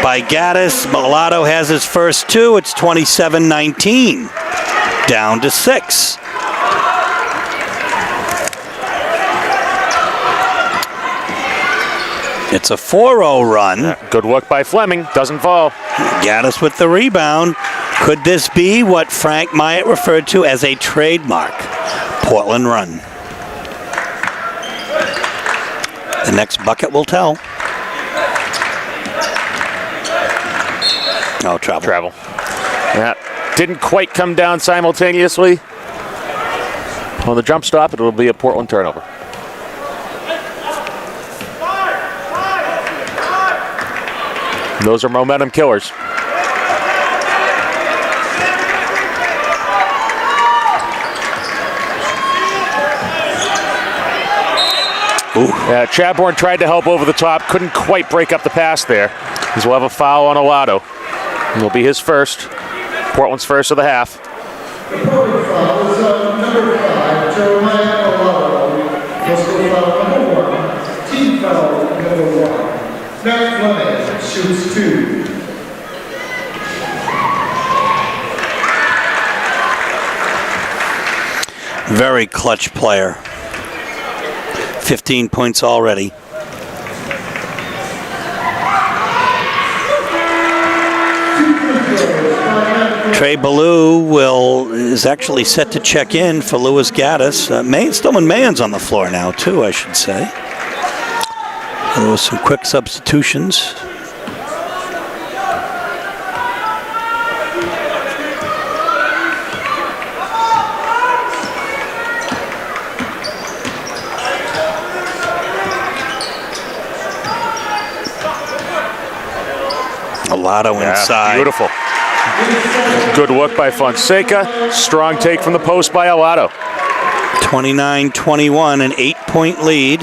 [SPEAKER 1] by Gaddis. Alado has his first 2. It's 27-19. Down to 6. It's a 4-0 run.
[SPEAKER 3] Yeah, good work by Fleming. Doesn't fall.
[SPEAKER 1] Gaddis with the rebound. Could this be what Frank Myatt referred to as a trademark Portland run? The next bucket will tell. Oh, travel.
[SPEAKER 3] Yeah, didn't quite come down simultaneously. On the jump stop, it will be a Portland turnover. Those are momentum killers. Yeah, Chadbourne tried to help over the top, couldn't quite break up the pass there. He's will have a foul on Alado. It'll be his first, Portland's first of the half.
[SPEAKER 4] The Portland foul is number 5, Jeremiah Alado. Personal foul number 1, team foul number 1. Matt Fleming shoots 2.
[SPEAKER 1] Very clutch player. 15 points already. Trey Ballou is actually set to check in for Louis Gaddis. Stillman Mayon's on the floor now, too, I should say. There was some quick substitutions. Alado inside.
[SPEAKER 3] Beautiful. Good look by Fonseca. Strong take from the post by Alado.
[SPEAKER 1] 29-21, an 8-point lead.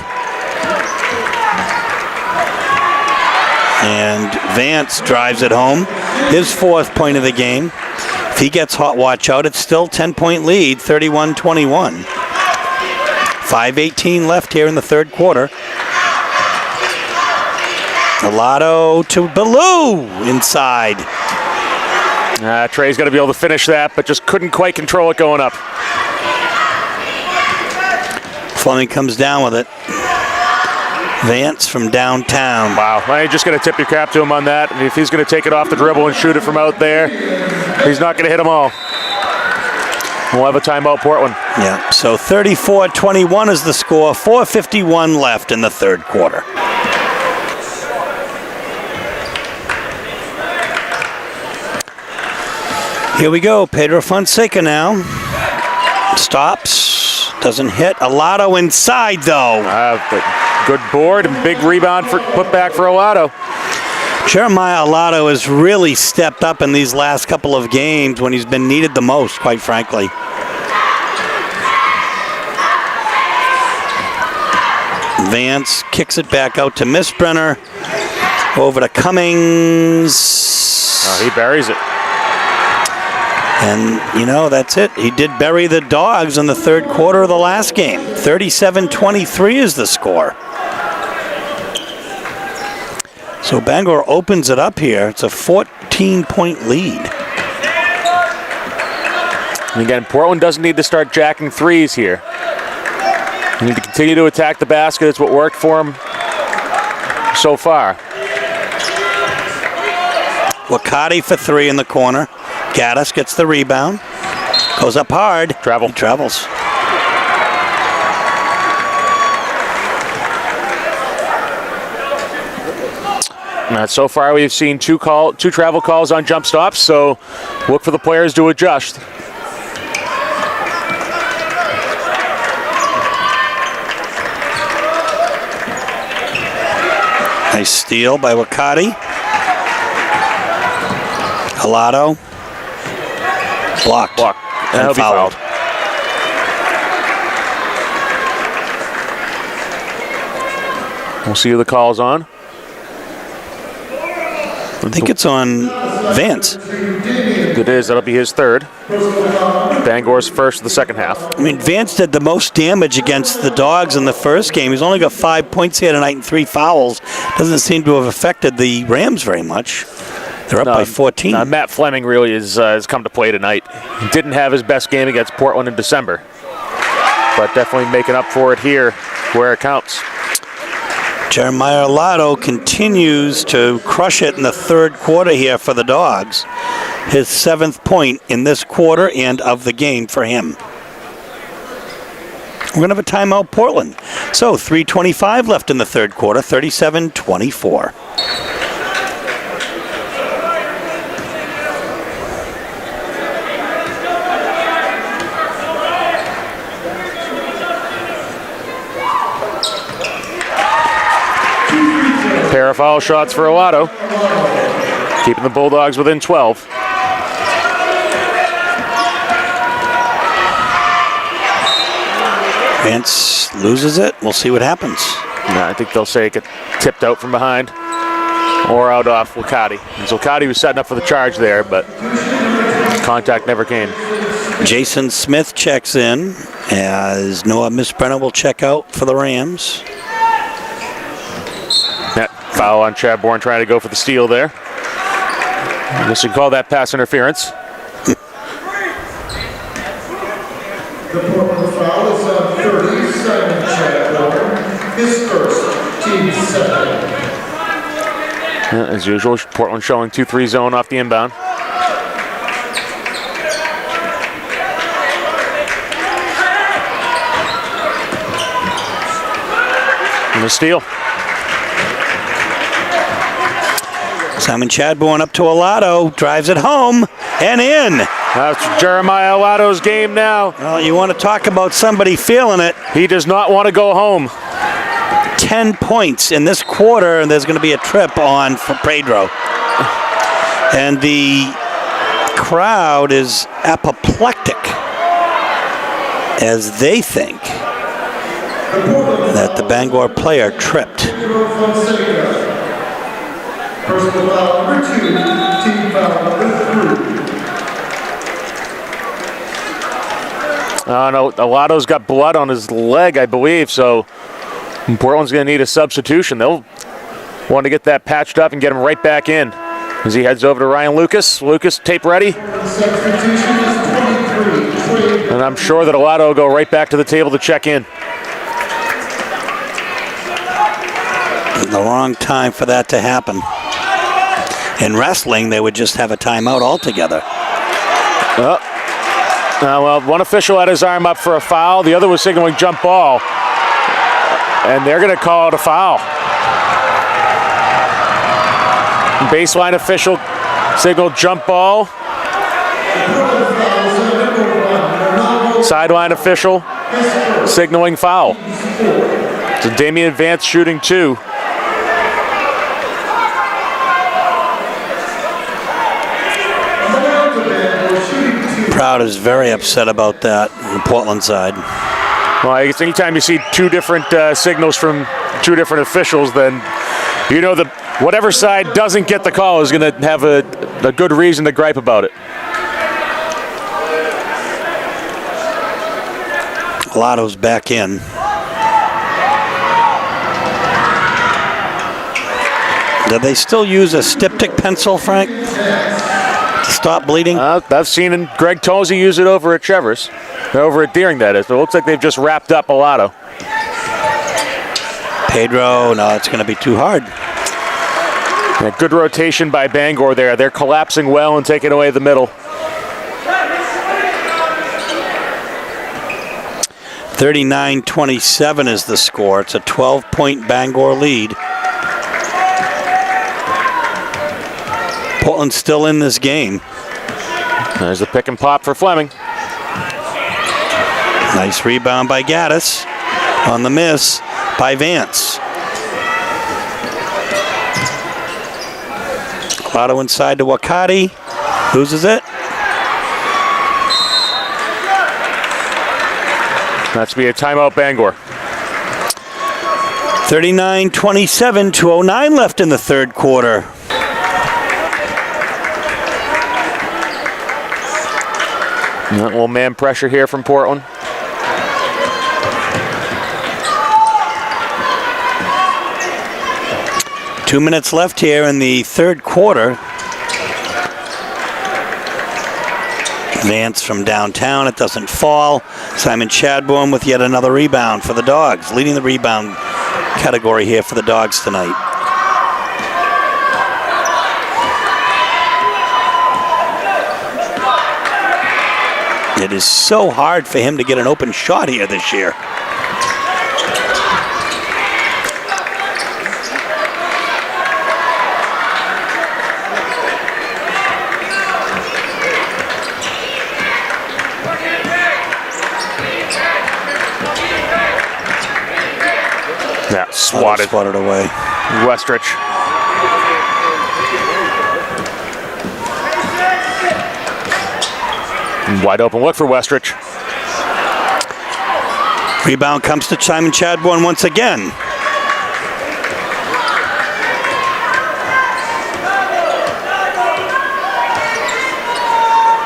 [SPEAKER 1] And Vance drives it home. His 4th point of the game. If he gets hot, watch out. It's still 10-point lead, 31-21. 5:18 left here in the 3rd quarter. Alado to Ballou inside.
[SPEAKER 3] Trey's got to be able to finish that, but just couldn't quite control it going up.
[SPEAKER 1] Fleming comes down with it. Vance from downtown.
[SPEAKER 3] Wow, I just got to tip your cap to him on that. If he's going to take it off the dribble and shoot it from out there, he's not going to hit them all. We'll have a timeout, Portland.
[SPEAKER 1] Yeah, so 34-21 is the score. 4:51 left in the 3rd quarter. Here we go. Pedro Fonseca now. Stops. Doesn't hit. Alado inside, though.
[SPEAKER 3] Good board and big rebound for put back for Alado.
[SPEAKER 1] Jeremiah Alado has really stepped up in these last couple of games when he's been needed the most, quite frankly. Vance kicks it back out to Misbrenner. Over to Cummings.
[SPEAKER 3] Oh, he buries it.
[SPEAKER 1] And, that's it. He did bury the Dogs in the 3rd quarter of the last game. 37-23 is the score. So Bangor opens it up here. It's a 14-point lead.
[SPEAKER 3] And again, Portland doesn't need to start jacking threes here. You need to continue to attack the basket. It's what worked for him so far.
[SPEAKER 1] Wakati for 3 in the corner. Gaddis gets the rebound. Goes up hard.
[SPEAKER 3] Travel.
[SPEAKER 1] He travels.
[SPEAKER 3] So far, we've seen two travel calls on jump stops, so look for the players to adjust.
[SPEAKER 1] Nice steal by Wakati. Hilado. Blocked.
[SPEAKER 3] And he'll be fouled. We'll see who the call's on.
[SPEAKER 1] I think it's on Vance.
[SPEAKER 3] It is. That'll be his third. Bangor's first of the second half.
[SPEAKER 1] I mean, Vance did the most damage against the Dogs in the first game. He's only got 5 points here tonight and 3 fouls. Doesn't seem to have affected the Rams very much. They're up by 14.
[SPEAKER 3] Matt Fleming really has come to play tonight. He didn't have his best game against Portland in December, but definitely making up for it here where it counts.
[SPEAKER 1] Jeremiah Hilado continues to crush it in the third quarter here for the Dogs. His 7th point in this quarter and of the game for him. We're going to have a timeout, Portland. So 3:25 left in the third quarter, 37-24.
[SPEAKER 3] Pair of foul shots for Hilado, keeping the Bulldogs within 12.
[SPEAKER 1] Vance loses it. We'll see what happens.
[SPEAKER 3] I think they'll say it got tipped out from behind or out off Wakati. And Wakati was setting up for the charge there, but contact never came.
[SPEAKER 1] Jason Smith checks in as Noah Misbrenner will check out for the Rams.
[SPEAKER 3] That foul on Chad Bourne trying to go for the steal there. I guess you can call that pass interference.
[SPEAKER 4] The Portland foul is on 30, Simon Chadbourne. His first, team second.
[SPEAKER 3] As usual, Portland showing 2-3 zone off the inbound. And the steal.
[SPEAKER 1] Simon Chadbourne up to Hilado, drives it home and in.
[SPEAKER 3] That's Jeremiah Hilado's game now.
[SPEAKER 1] Well, you want to talk about somebody feeling it.
[SPEAKER 3] He does not want to go home.
[SPEAKER 1] 10 points in this quarter, and there's going to be a trip on for Pedro. And the crowd is apoplectic as they think that the Bangor player tripped.
[SPEAKER 4] Personal foul number 2, team foul number 3.
[SPEAKER 3] No, Hilado's got blood on his leg, I believe, so Portland's going to need a substitution. They'll want to get that patched up and get him right back in as he heads over to Ryan Lucas. Lucas, tape ready.
[SPEAKER 4] Substitution is 23.
[SPEAKER 3] And I'm sure that Hilado will go right back to the table to check in.
[SPEAKER 1] The wrong time for that to happen. In wrestling, they would just have a timeout altogether.
[SPEAKER 3] Well, one official had his arm up for a foul. The other was signaling jump ball. And they're going to call it a foul. Baseline official signaled jump ball. Sideline official signaling foul. So Damian Vance shooting 2.
[SPEAKER 1] Crowd is very upset about that on the Portland side.
[SPEAKER 3] Well, I guess anytime you see 2 different signals from 2 different officials, then you know that whatever side doesn't get the call is going to have a good reason to gripe about it.
[SPEAKER 1] Hilado's back in. Do they still use a styptic pencil, Frank? To stop bleeding?
[SPEAKER 3] I've seen Greg Tolsey use it over at Chevers. Over at Deering, that is. But it looks like they've just wrapped up Hilado.
[SPEAKER 1] Pedro, no, it's going to be too hard.
[SPEAKER 3] Yeah, good rotation by Bangor there. They're collapsing well and taking away the middle.
[SPEAKER 1] 39-27 is the score. It's a 12-point Bangor lead. Portland's still in this game.
[SPEAKER 3] There's a pick and pop for Fleming.
[SPEAKER 1] Nice rebound by Gaddis. On the miss by Vance. Lotto inside to Wakati. Loses it.
[SPEAKER 3] That's be a timeout, Bangor.
[SPEAKER 1] 39-27, 2:09 left in the third quarter.
[SPEAKER 3] A little man pressure here from Portland.
[SPEAKER 1] Two minutes left here in the third quarter. Vance from downtown, it doesn't fall. Simon Chadbourne with yet another rebound for the Dogs, leading the rebound category here for the Dogs tonight. It is so hard for him to get an open shot here this year.
[SPEAKER 3] Yeah, swatted
[SPEAKER 1] away.
[SPEAKER 3] Westrich. Wide open look for Westrich.
[SPEAKER 1] Rebound comes to Simon Chadbourne once again.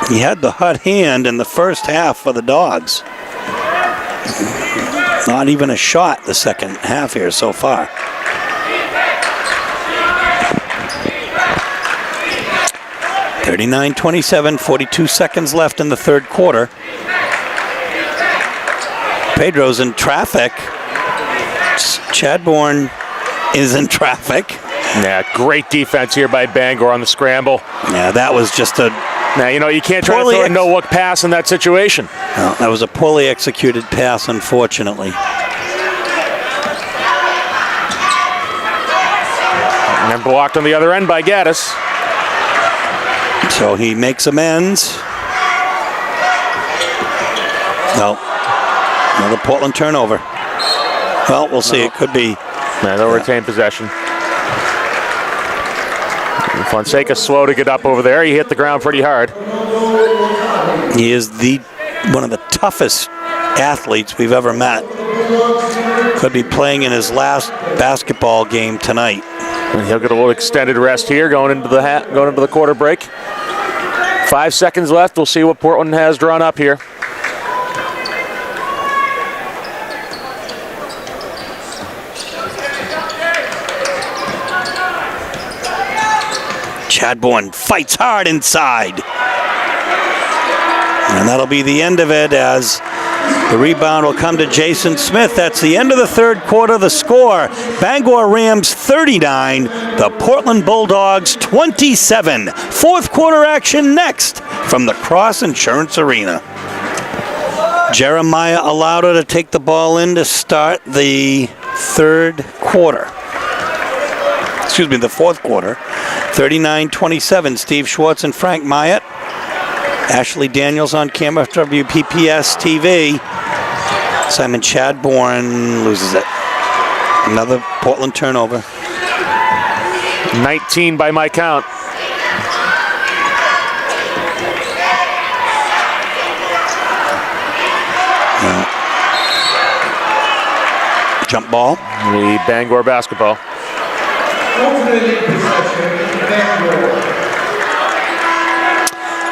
[SPEAKER 1] He had the hot hand in the first half for the Dogs. Not even a shot the second half here so far. (39-27), 42 seconds left in the third quarter. Pedro's in traffic. Chadbourne is in traffic.
[SPEAKER 3] Yeah, great defense here by Bangor on the scramble.
[SPEAKER 1] Yeah, that was just a...
[SPEAKER 3] Now, you know, you can't try to throw a no-look pass in that situation.
[SPEAKER 1] No, that was a poorly executed pass, unfortunately.
[SPEAKER 3] And then blocked on the other end by Gaddis.
[SPEAKER 1] So he makes amends. No. Another Portland turnover. Well, we'll see. It could be.
[SPEAKER 3] Yeah, they'll retain possession. Fonseca's slow to get up over there. He hit the ground pretty hard.
[SPEAKER 1] He is one of the toughest athletes we've ever met. Could be playing in his last basketball game tonight.
[SPEAKER 3] And he'll get a little extended rest here going into the quarter break. 5 seconds left. We'll see what Portland has drawn up here.
[SPEAKER 1] Chadbourne fights hard inside. And that'll be the end of it as the rebound will come to Jason Smith. That's the end of the third quarter. The score, Bangor Rams 39, the Portland Bulldogs 27. Fourth quarter action next from the Cross Insurance Arena. Jeremiah allowed her to take the ball in to start the third quarter. Excuse me, the fourth quarter. 39-27, Steve Schwartz and Frank Myatt. Ashley Daniels on camera, WPPS TV. Simon Chadbourne loses it. Another Portland turnover.
[SPEAKER 3] 19 by my count.
[SPEAKER 1] Jump ball.
[SPEAKER 3] The Bangor basketball.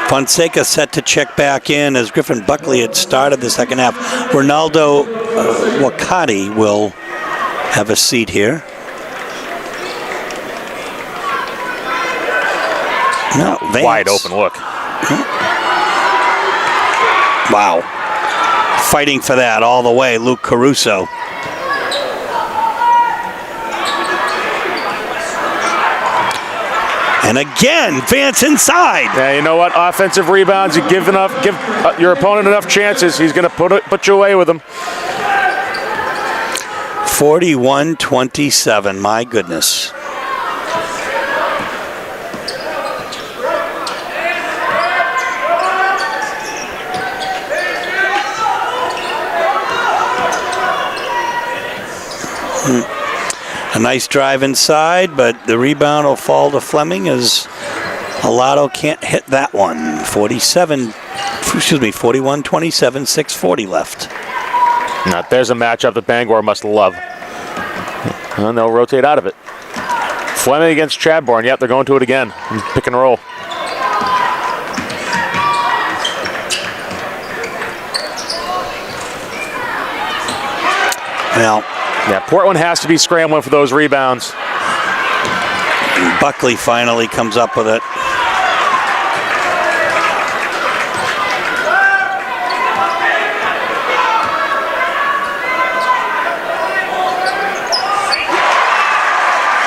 [SPEAKER 1] Fonseca set to check back in as Griffin Buckley had started the second half. Ronaldo Wakati will have a seat here. No, Vance.
[SPEAKER 3] Wide open look.
[SPEAKER 1] Wow. Fighting for that all the way, Luke Caruso. And again, Vance inside.
[SPEAKER 3] Yeah, you know what? Offensive rebounds, you give your opponent enough chances, he's going to put you away with them.
[SPEAKER 1] 41-27, my goodness. A nice drive inside, but the rebound will fall to Fleming as Alato can't hit that one. 41-27, 6:40 left.
[SPEAKER 3] Now, there's a matchup that Bangor must love. And they'll rotate out of it. Fleming against Chadbourne. Yep, they're going to it again. Pick and roll.
[SPEAKER 1] Well,
[SPEAKER 3] yeah, Portland has to be scrambling for those rebounds.
[SPEAKER 1] Buckley finally comes up with it.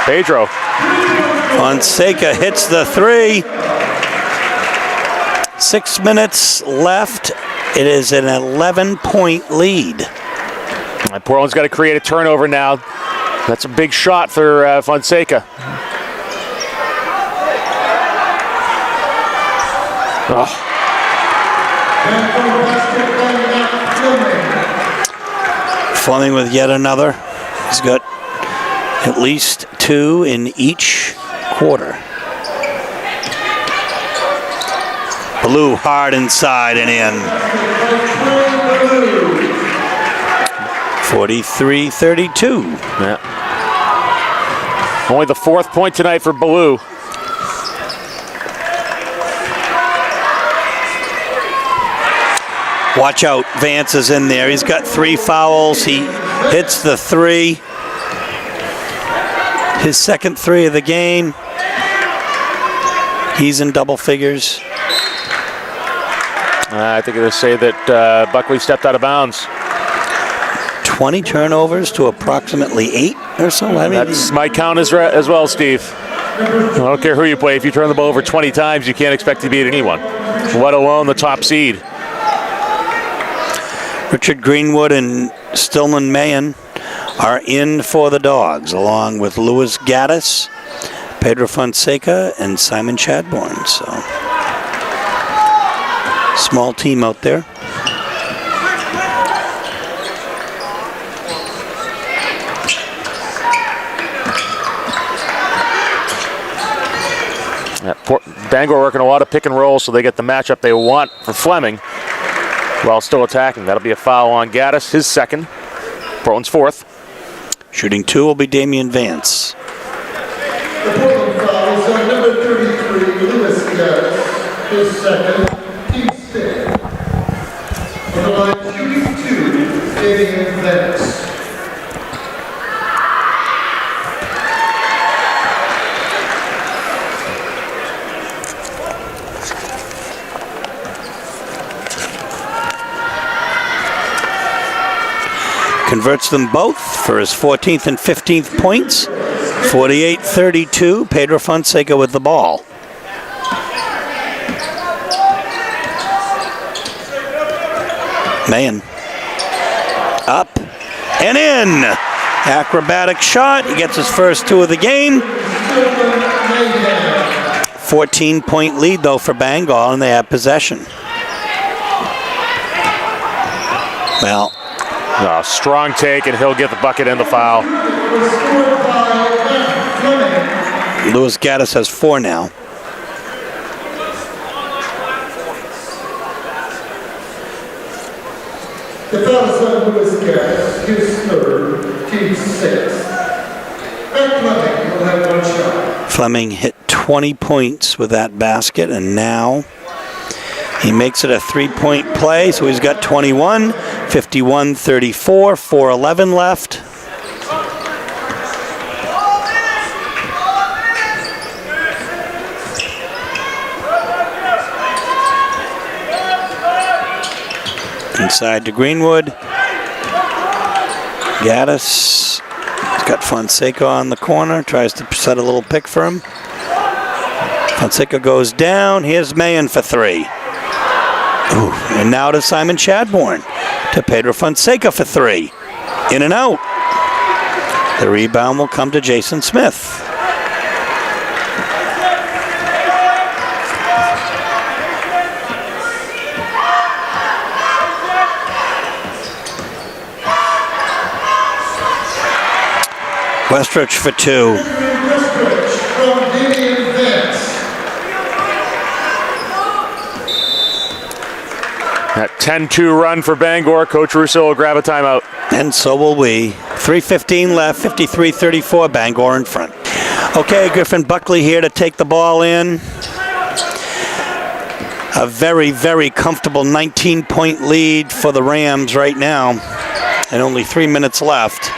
[SPEAKER 3] Pedro.
[SPEAKER 1] Fonseca hits the three. 6 minutes left. It is an 11-point lead.
[SPEAKER 3] And Portland's got to create a turnover now. That's a big shot for Fonseca. Oh.
[SPEAKER 1] Fleming with yet another. He's got at least 2 in each quarter. Blue hard inside and in. 43-32.
[SPEAKER 3] Yeah. Only the 4th point tonight for Baloo.
[SPEAKER 1] Watch out, Vance is in there. He's got 3 fouls. He hits the 3. His second 3 of the game. He's in double figures.
[SPEAKER 3] I think they'll say that Buckley stepped out of bounds.
[SPEAKER 1] 20 turnovers to approximately 8 or so. I mean,
[SPEAKER 3] That's my count as well, Steve. I don't care who you play. If you turn the ball over 20 times, you can't expect to beat anyone, let alone the top seed.
[SPEAKER 1] Richard Greenwood and Stillman Mayen are in for the Dogs, along with Louis Gaddis, Pedro Fonseca, and Simon Chadbourne. So, small team out there.
[SPEAKER 3] Bangor working a lot of pick and roll, so they get the matchup they want for Fleming while still attacking. That'll be a foul on Gaddis, his second. Portland's 4th.
[SPEAKER 1] Shooting 2 will be Damian Vance.
[SPEAKER 4] The Portland foul is on number 33, Louis Gaddis, his second, team 6. On the line, shooting 2, Damian Vance.
[SPEAKER 1] Converts them both for his 14th and 15th points. 48-32, Pedro Fonseca with the ball. Mayen. Up and in. Acrobatic shot. He gets his first 2 of the game. 14-point lead, though, for Bangor, and they have possession. Well,
[SPEAKER 3] strong take, and he'll get the bucket and the foul.
[SPEAKER 1] Louis Gaddis has 4 now.
[SPEAKER 4] The foul is on Louis Gaddis, his third, team 6. And Fleming will have 1 shot.
[SPEAKER 1] Fleming hit 20 points with that basket, and now he makes it a 3-point play, so he's got 21, 51-34, 4:11 left. Inside to Greenwood. Gaddis. He's got Fonseca on the corner, tries to set a little pick for him. Fonseca goes down. Here's Mayen for 3. Ooh, and now to Simon Chadbourne. To Pedro Fonseca for 3. In and out. The rebound will come to Jason Smith. Westrich for 2.
[SPEAKER 3] That 10-2 run for Bangor. Coach Russo will grab a timeout.
[SPEAKER 1] And so will we. 3:15 left, 53-34, Bangor in front. Okay, Griffin Buckley here to take the ball in. A very, very comfortable 19-point lead for the Rams right now. And only 3 minutes left.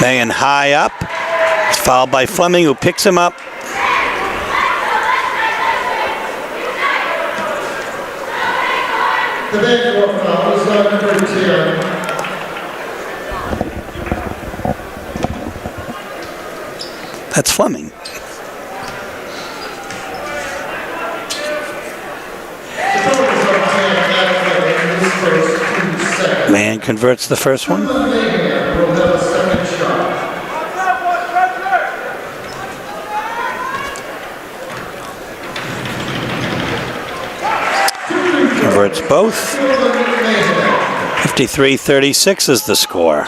[SPEAKER 1] Mayen high up. It's fouled by Fleming, who picks him up.
[SPEAKER 4] The Bangor foul is on number 10.
[SPEAKER 1] That's Fleming. Mayen converts the first one. Converts both. 53-36 is the score.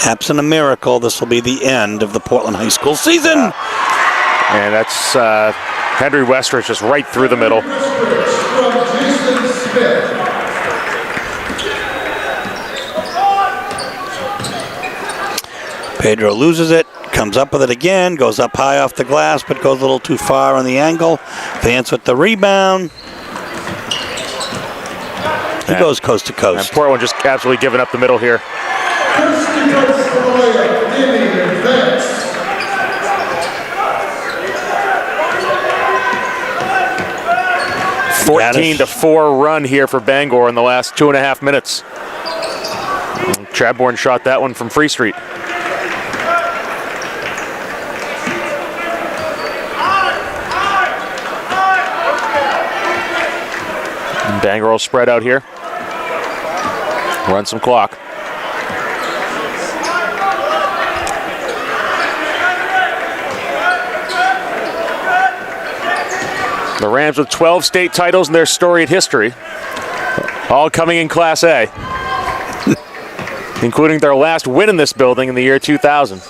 [SPEAKER 1] Absent a miracle, this will be the end of the Portland High School season.
[SPEAKER 3] And that's Henry Westrich just right through the middle.
[SPEAKER 1] Pedro loses it, comes up with it again, goes up high off the glass, but goes a little too far on the angle. Vance with the rebound. He goes coast to coast.
[SPEAKER 3] And Portland just absolutely giving up the middle here.
[SPEAKER 4] Coast to coast for the layup, Damian Vance.
[SPEAKER 1] Gaddis.
[SPEAKER 3] 14-4 run here for Bangor in the last 2.5 minutes. Chadbourne shot that one from Free Street. And Bangor will spread out here. Run some clock. The Rams with 12 state titles in their storied history, all coming in Class A, including their last win in this building in the year 2000.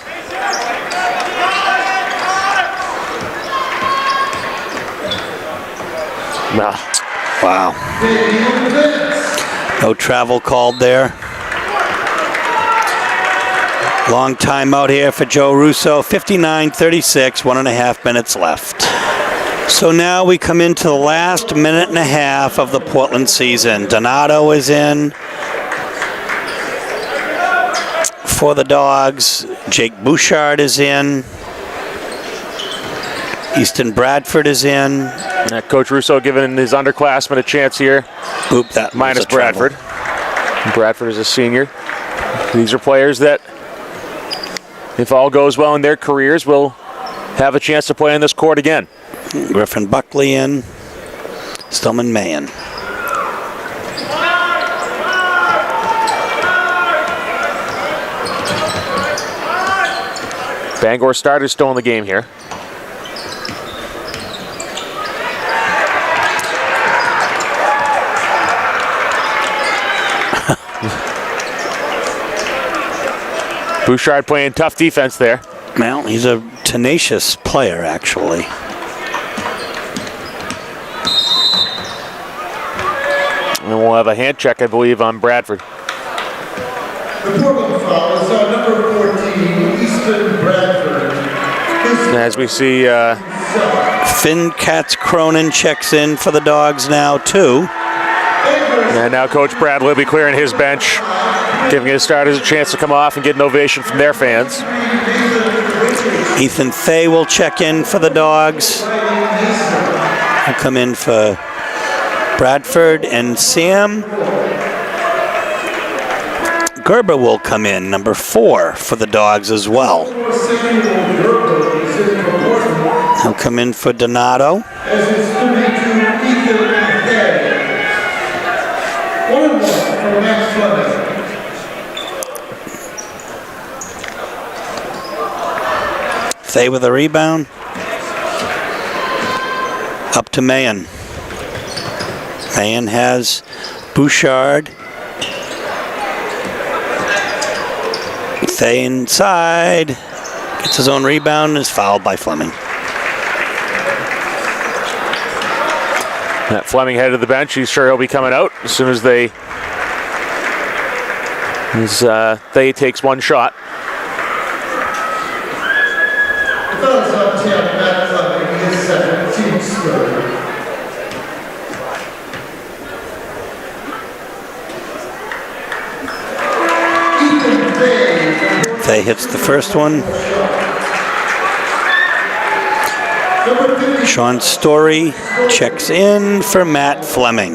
[SPEAKER 1] Wow. No travel called there. Long timeout here for Joe Russo. 59-36, 1.5 minutes left. So now we come into the last minute and a half of the Portland season. Donato is in for the Dogs. Jake Bouchard is in. Easton Bradford is in.
[SPEAKER 3] Coach Russo giving his underclassmen a chance here.
[SPEAKER 1] Oop, that
[SPEAKER 3] minus Bradford. Bradford is a senior. These are players that, if all goes well in their careers, will have a chance to play on this court again.
[SPEAKER 1] Griffin Buckley in. Stillman Mayen.
[SPEAKER 3] Bangor starters still in the game here. Bouchard playing tough defense there.
[SPEAKER 1] Well, he's a tenacious player, actually.
[SPEAKER 3] And we'll have a hand check, I believe, on Bradford.
[SPEAKER 4] The Portland foul is on number 14, Easton Bradford.
[SPEAKER 3] As we see,
[SPEAKER 1] Finn Katz-Cronin checks in for the Dogs now, too.
[SPEAKER 3] And now Coach Brad will be clearing his bench, giving his starters a chance to come off and get an ovation from their fans.
[SPEAKER 1] Ethan Fay will check in for the Dogs. He'll come in for Bradford and Sam. Gerber will come in, number 4 for the Dogs as well. He'll come in for Donato.
[SPEAKER 4] As is 32, Ethan Hay. 1-1 for Matt Fleming.
[SPEAKER 1] Thay with a rebound. Up to Mayen. Mayen has Bouchard. Thay inside. Gets his own rebound and is fouled by Fleming.
[SPEAKER 3] That Fleming headed to the bench. He's sure he'll be coming out as soon as Thay takes one shot.
[SPEAKER 4] The fouls on 10, Matt Fleming, his second, team's third. Ethan Hay.
[SPEAKER 1] Thay hits the first one. Sean Story checks in for Matt Fleming,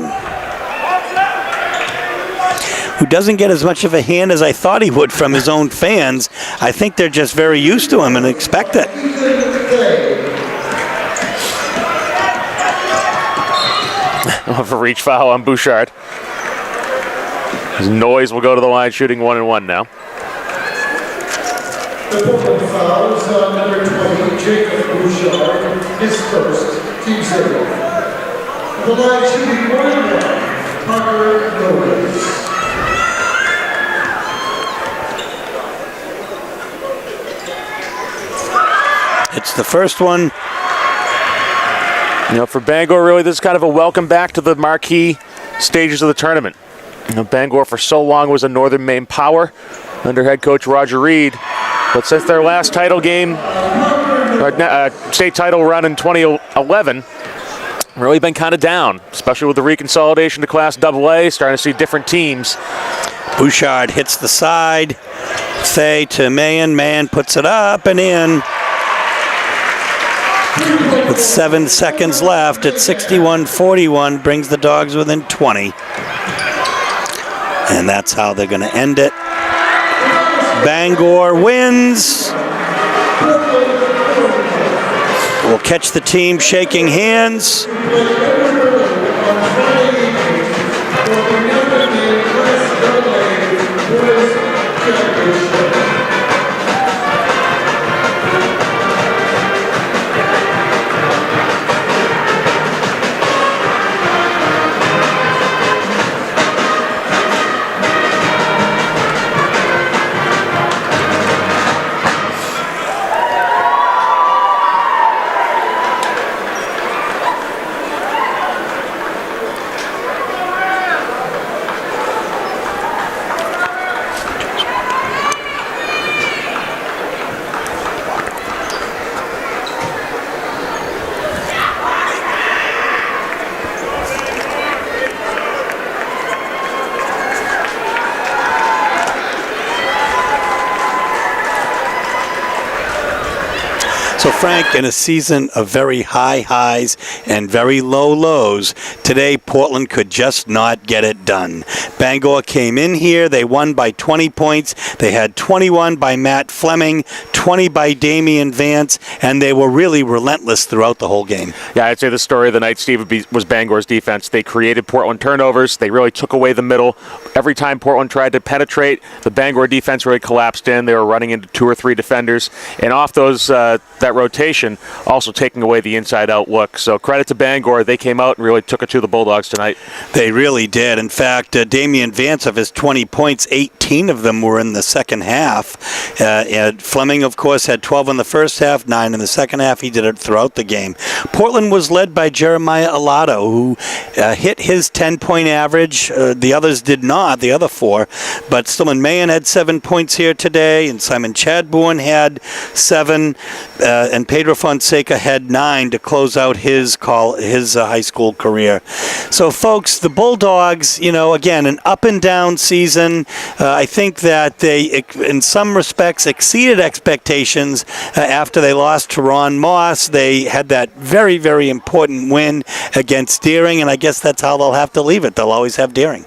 [SPEAKER 1] who doesn't get as much of a hand as I thought he would from his own fans. I think they're just very used to him and expect it.
[SPEAKER 3] Of a reach foul on Bouchard. His Noise will go to the line shooting 1-1 now.
[SPEAKER 4] The Portland fouls on number 20, Jacob Bouchard, his first, team 0. The line shooting 1-1, Parker Noise.
[SPEAKER 1] It's the first one.
[SPEAKER 3] You know, for Bangor, really, this is kind of a welcome back to the marquee stages of the tournament. You know, Bangor for so long was a Northern Maine power under head coach Roger Reed. But since their last title game, state title run in 2011, really been kind of down, especially with the reconsolidation to Class AA, starting to see different teams.
[SPEAKER 1] Bouchard hits the side. Thay to Mayen. Mayen puts it up and in. With 7 seconds left at 61-41, brings the Dogs within 20. And that's how they're going to end it. Bangor wins. We'll catch the team shaking hands. So Frank, in a season of very high highs and very low lows, today Portland could just not get it done. Bangor came in here, they won by 20 points. They had 21 by Matt Fleming, 20 by Damian Vance, and they were really relentless throughout the whole game.
[SPEAKER 3] Yeah, I'd say the story of the night, Steve, was Bangor's defense. They created Portland turnovers. They really took away the middle. Every time Portland tried to penetrate, the Bangor defense really collapsed in. They were running into 2 or 3 defenders. And off those that rotation, also taking away the inside-out look. So credit to Bangor. They came out and really took it to the Bulldogs tonight.
[SPEAKER 1] They really did. In fact, Damian Vance, of his 20 points, 18 of them were in the second half. And Fleming, of course, had 12 in the first half, 9 in the second half. He did it throughout the game. Portland was led by Jeremiah Alato, who hit his 10-point average. The others did not, the other 4. But Stillman Mayen had 7 points here today, and Simon Chadbourne had 7, and Pedro Fonseca had 9 to close out his high school career. So, folks, the Bulldogs, again, an up and down season. I think that they, in some respects, exceeded expectations after they lost to Ron Moss. They had that very, very important win against Deering, and I guess that's how they'll have to leave it. They'll always have Deering.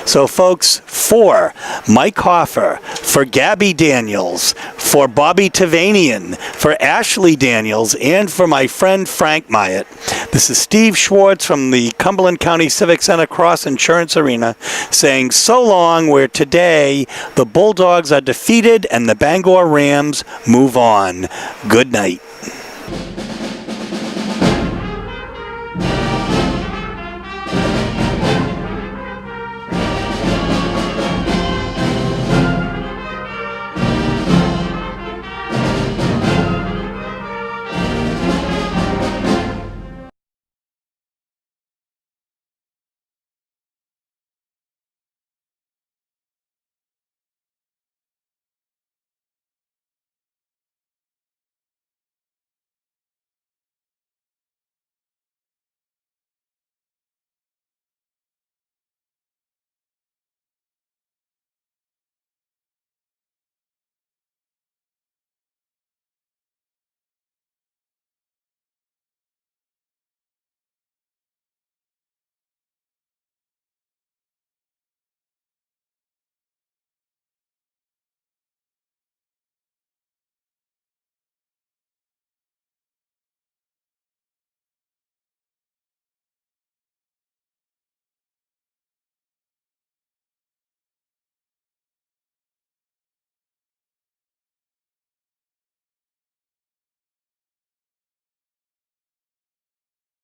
[SPEAKER 1] So, folks, for Mike Hoffer, for Gabby Daniels, for Bobby Tavanian, for Ashley Daniels, and for my friend Frank Myatt, this is Steve Schwartz from the Cumberland County Civic Center Cross Insurance Arena saying so long, where today the Bulldogs are defeated and the Bangor Rams move on. Good night.